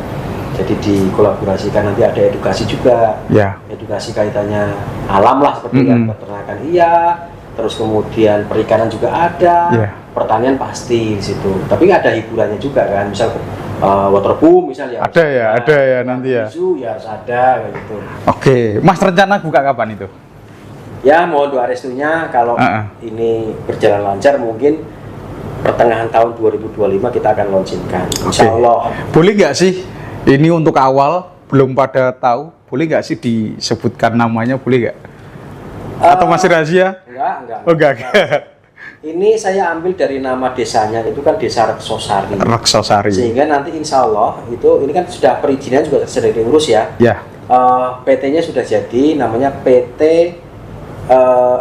Jadi dikolaborasikan, nanti ada edukasi juga,
Ya.
edukasi kaitannya alam lah seperti kan, peternakan iya, terus kemudian perikanan juga ada,
Ya.
pertanian pasti di situ. Tapi ada hiburannya juga kan, misal waterboom misalnya.
Ada ya nanti ya.
Isu ya harus ada kayak gitu.
Oke, Mas rencana buka kapan itu?
Ya mohon doa restunya kalau ini berjalan lancar, mungkin pertengahan tahun 2025 kita akan launchingkan. Insya Allah.
Boleh nggak sih? Ini untuk awal belum pada tahu, boleh nggak sih disebutkan namanya, boleh nggak? Atau masih rahasia?
Enggak.
Oh, enggak.
Ini saya ambil dari nama desanya, itu kan Desa Reksosari.
Reksosari.
Sehingga nanti insya Allah itu ini kan sudah perizinan juga sedang diurus ya.
Ya.
PT-nya sudah jadi, namanya PT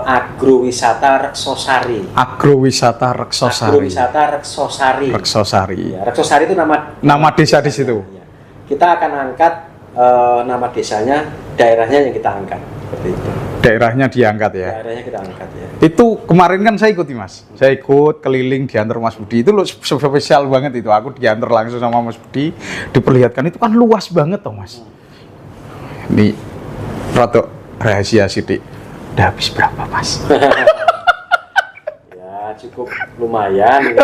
Agrowisata Reksosari.
Agrowisata Reksosari.
Agrowisata Reksosari.
Reksosari.
Ya, Reksosari itu nama
desa di situ.
Ya. Kita akan angkat nama desanya, daerahnya yang kita angkat seperti itu.
Daerahnya diangkat ya.
Daerahnya kita angkat ya.
Itu kemarin kan saya ikut Mas. Saya ikut keliling diantar Mas Budi. Itu loh spesial banget itu. Aku diantar langsung sama Mas Budi, diperlihatkan itu kan luas banget toh Mas. Ini rada rahasia sidik. Udah habis berapa Mas?
Ya cukup lumayan.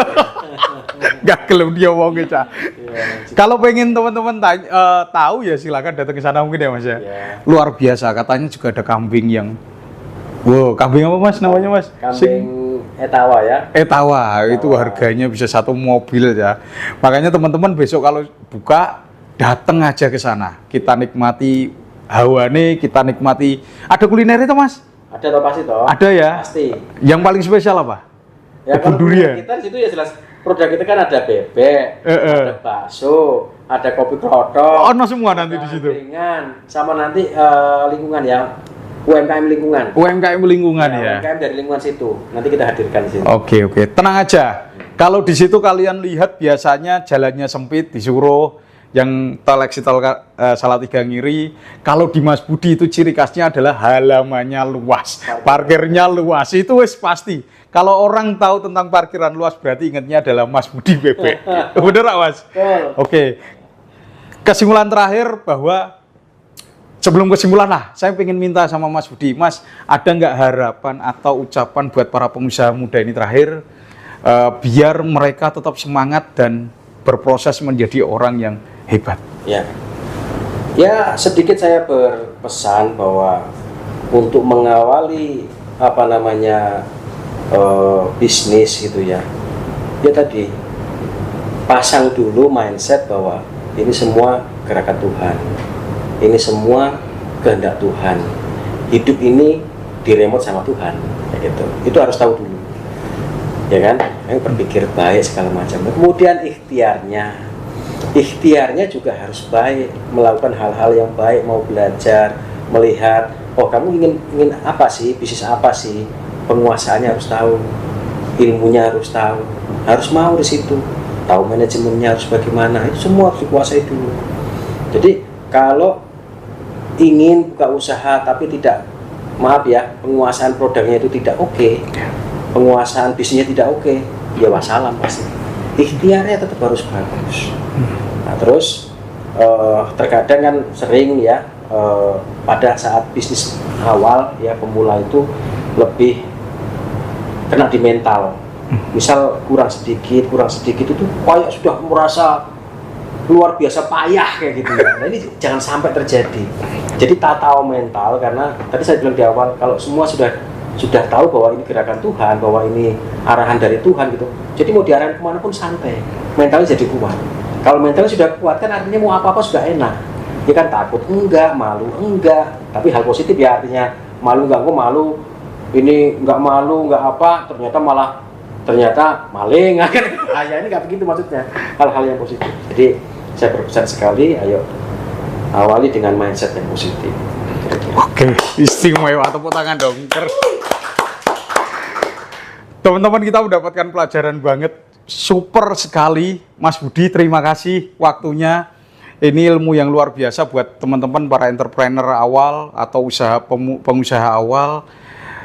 Gak gelem dia wong Cah. Kalau pengen teman-teman tahu ya silakan datang ke sana mungkin ya Mas ya. Luar biasa, katanya juga ada kambing yang kambing apa Mas namanya Mas?
Kambing Etawa ya.
Etawa, itu harganya bisa 1 mobil ya. Makanya teman-teman besok kalau buka datang aja ke sana. Kita nikmati hawane, kita nikmati. Ada kuliner itu Mas?
Ada toh pasti toh.
Ada ya.
Pasti.
Yang paling spesial apa?
Ya kalau
durian.
kita di situ ya jelas produk kita kan ada bebek, ada bakso, ada kopi kroto.
Ono semua nanti di situ.
Ringan, sama nanti lingkungan ya. UMKM lingkungan.
UMKM lingkungan ya.
UMKM dari lingkungan situ. Nanti kita hadirkan di sini.
Oke. Tenang aja. Kalau di situ kalian lihat biasanya jalannya sempit, disuruh yang tol exit tol Salatiga Ngiri. Kalau di Mas Budi itu ciri khasnya adalah halamannya luas, parkirnya luas. Itu wis pasti. Kalau orang tahu tentang parkiran luas berarti ingatnya adalah Mas Budi Bebek. Bener gak Mas? Oke. Kesimpulan terakhir bahwa sebelum kesimpulan lah, saya ingin minta sama Mas Budi, Mas, ada nggak harapan atau ucapan buat para pengusaha muda ini terakhir, biar mereka tetap semangat dan berproses menjadi orang yang hebat?
Ya sedikit saya berpesan bahwa untuk mengawali bisnis gitu ya tadi pasang dulu mindset bahwa ini semua gerakan Tuhan, ini semua kehendak Tuhan, hidup ini diremot sama Tuhan, kayak gitu. Itu harus tahu dulu, ya kan? Berpikir baik segala macam. Kemudian ikhtiarnya juga harus baik, melakukan hal-hal yang baik, mau belajar, melihat, oh kamu ingin apa sih, bisnis apa sih, penguasaannya harus tahu, ilmunya harus tahu, harus mau di situ, tahu manajemennya harus bagaimana, itu semua harus dikuasai dulu. Jadi kalau ingin buka usaha tapi penguasaan produknya itu tidak oke, penguasaan bisnisnya tidak oke, ya wassalam pasti. Ikhtiarnya tetap harus bagus. Nah, terus terkadang kan sering ya pada saat bisnis awal ya pemula itu lebih kena di mental. Misal kurang sedikit itu kayak sudah merasa luar biasa payah kayak gitu ya. Nah, ini jangan sampai terjadi. Jadi tahu mental, karena tadi saya bilang di awal kalau semua sudah tahu bahwa ini gerakan Tuhan, bahwa ini arahan dari Tuhan gitu. Jadi mau diarahin kemana pun santai, mentalnya jadi kuat. Kalau mentalnya sudah kuat kan artinya mau apa-apa sudah enak. Dia kan takut enggak, malu enggak. Tapi hal positif ya, artinya malu enggak, kok malu ini enggak malu enggak apa, ternyata maling kan. Ya ini enggak begitu maksudnya. Hal-hal yang positif. Jadi saya berpesan sekali, ayo awali dengan mindset yang positif.
Oke, istimewa, tepuk tangan dong. Teman-teman, kita mendapatkan pelajaran banget, super sekali. Mas Budi, terima kasih waktunya. Ini ilmu yang luar biasa buat teman-teman para entrepreneur awal atau pengusaha awal.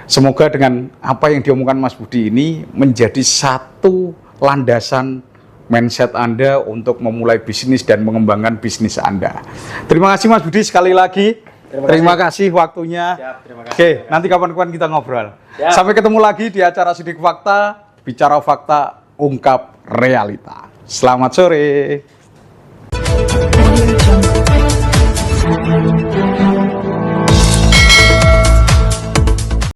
Semoga dengan apa yang diomongkan Mas Budi ini menjadi satu landasan mindset Anda untuk memulai bisnis dan mengembangkan bisnis Anda. Terima kasih Mas Budi sekali lagi. Terima kasih waktunya.
Siap, terima kasih.
Oke, nanti kapan-kapan kita ngobrol.
Siap.
Sampai ketemu lagi di acara Sidik Fakta, bicara fakta, ungkap realita. Selamat sore.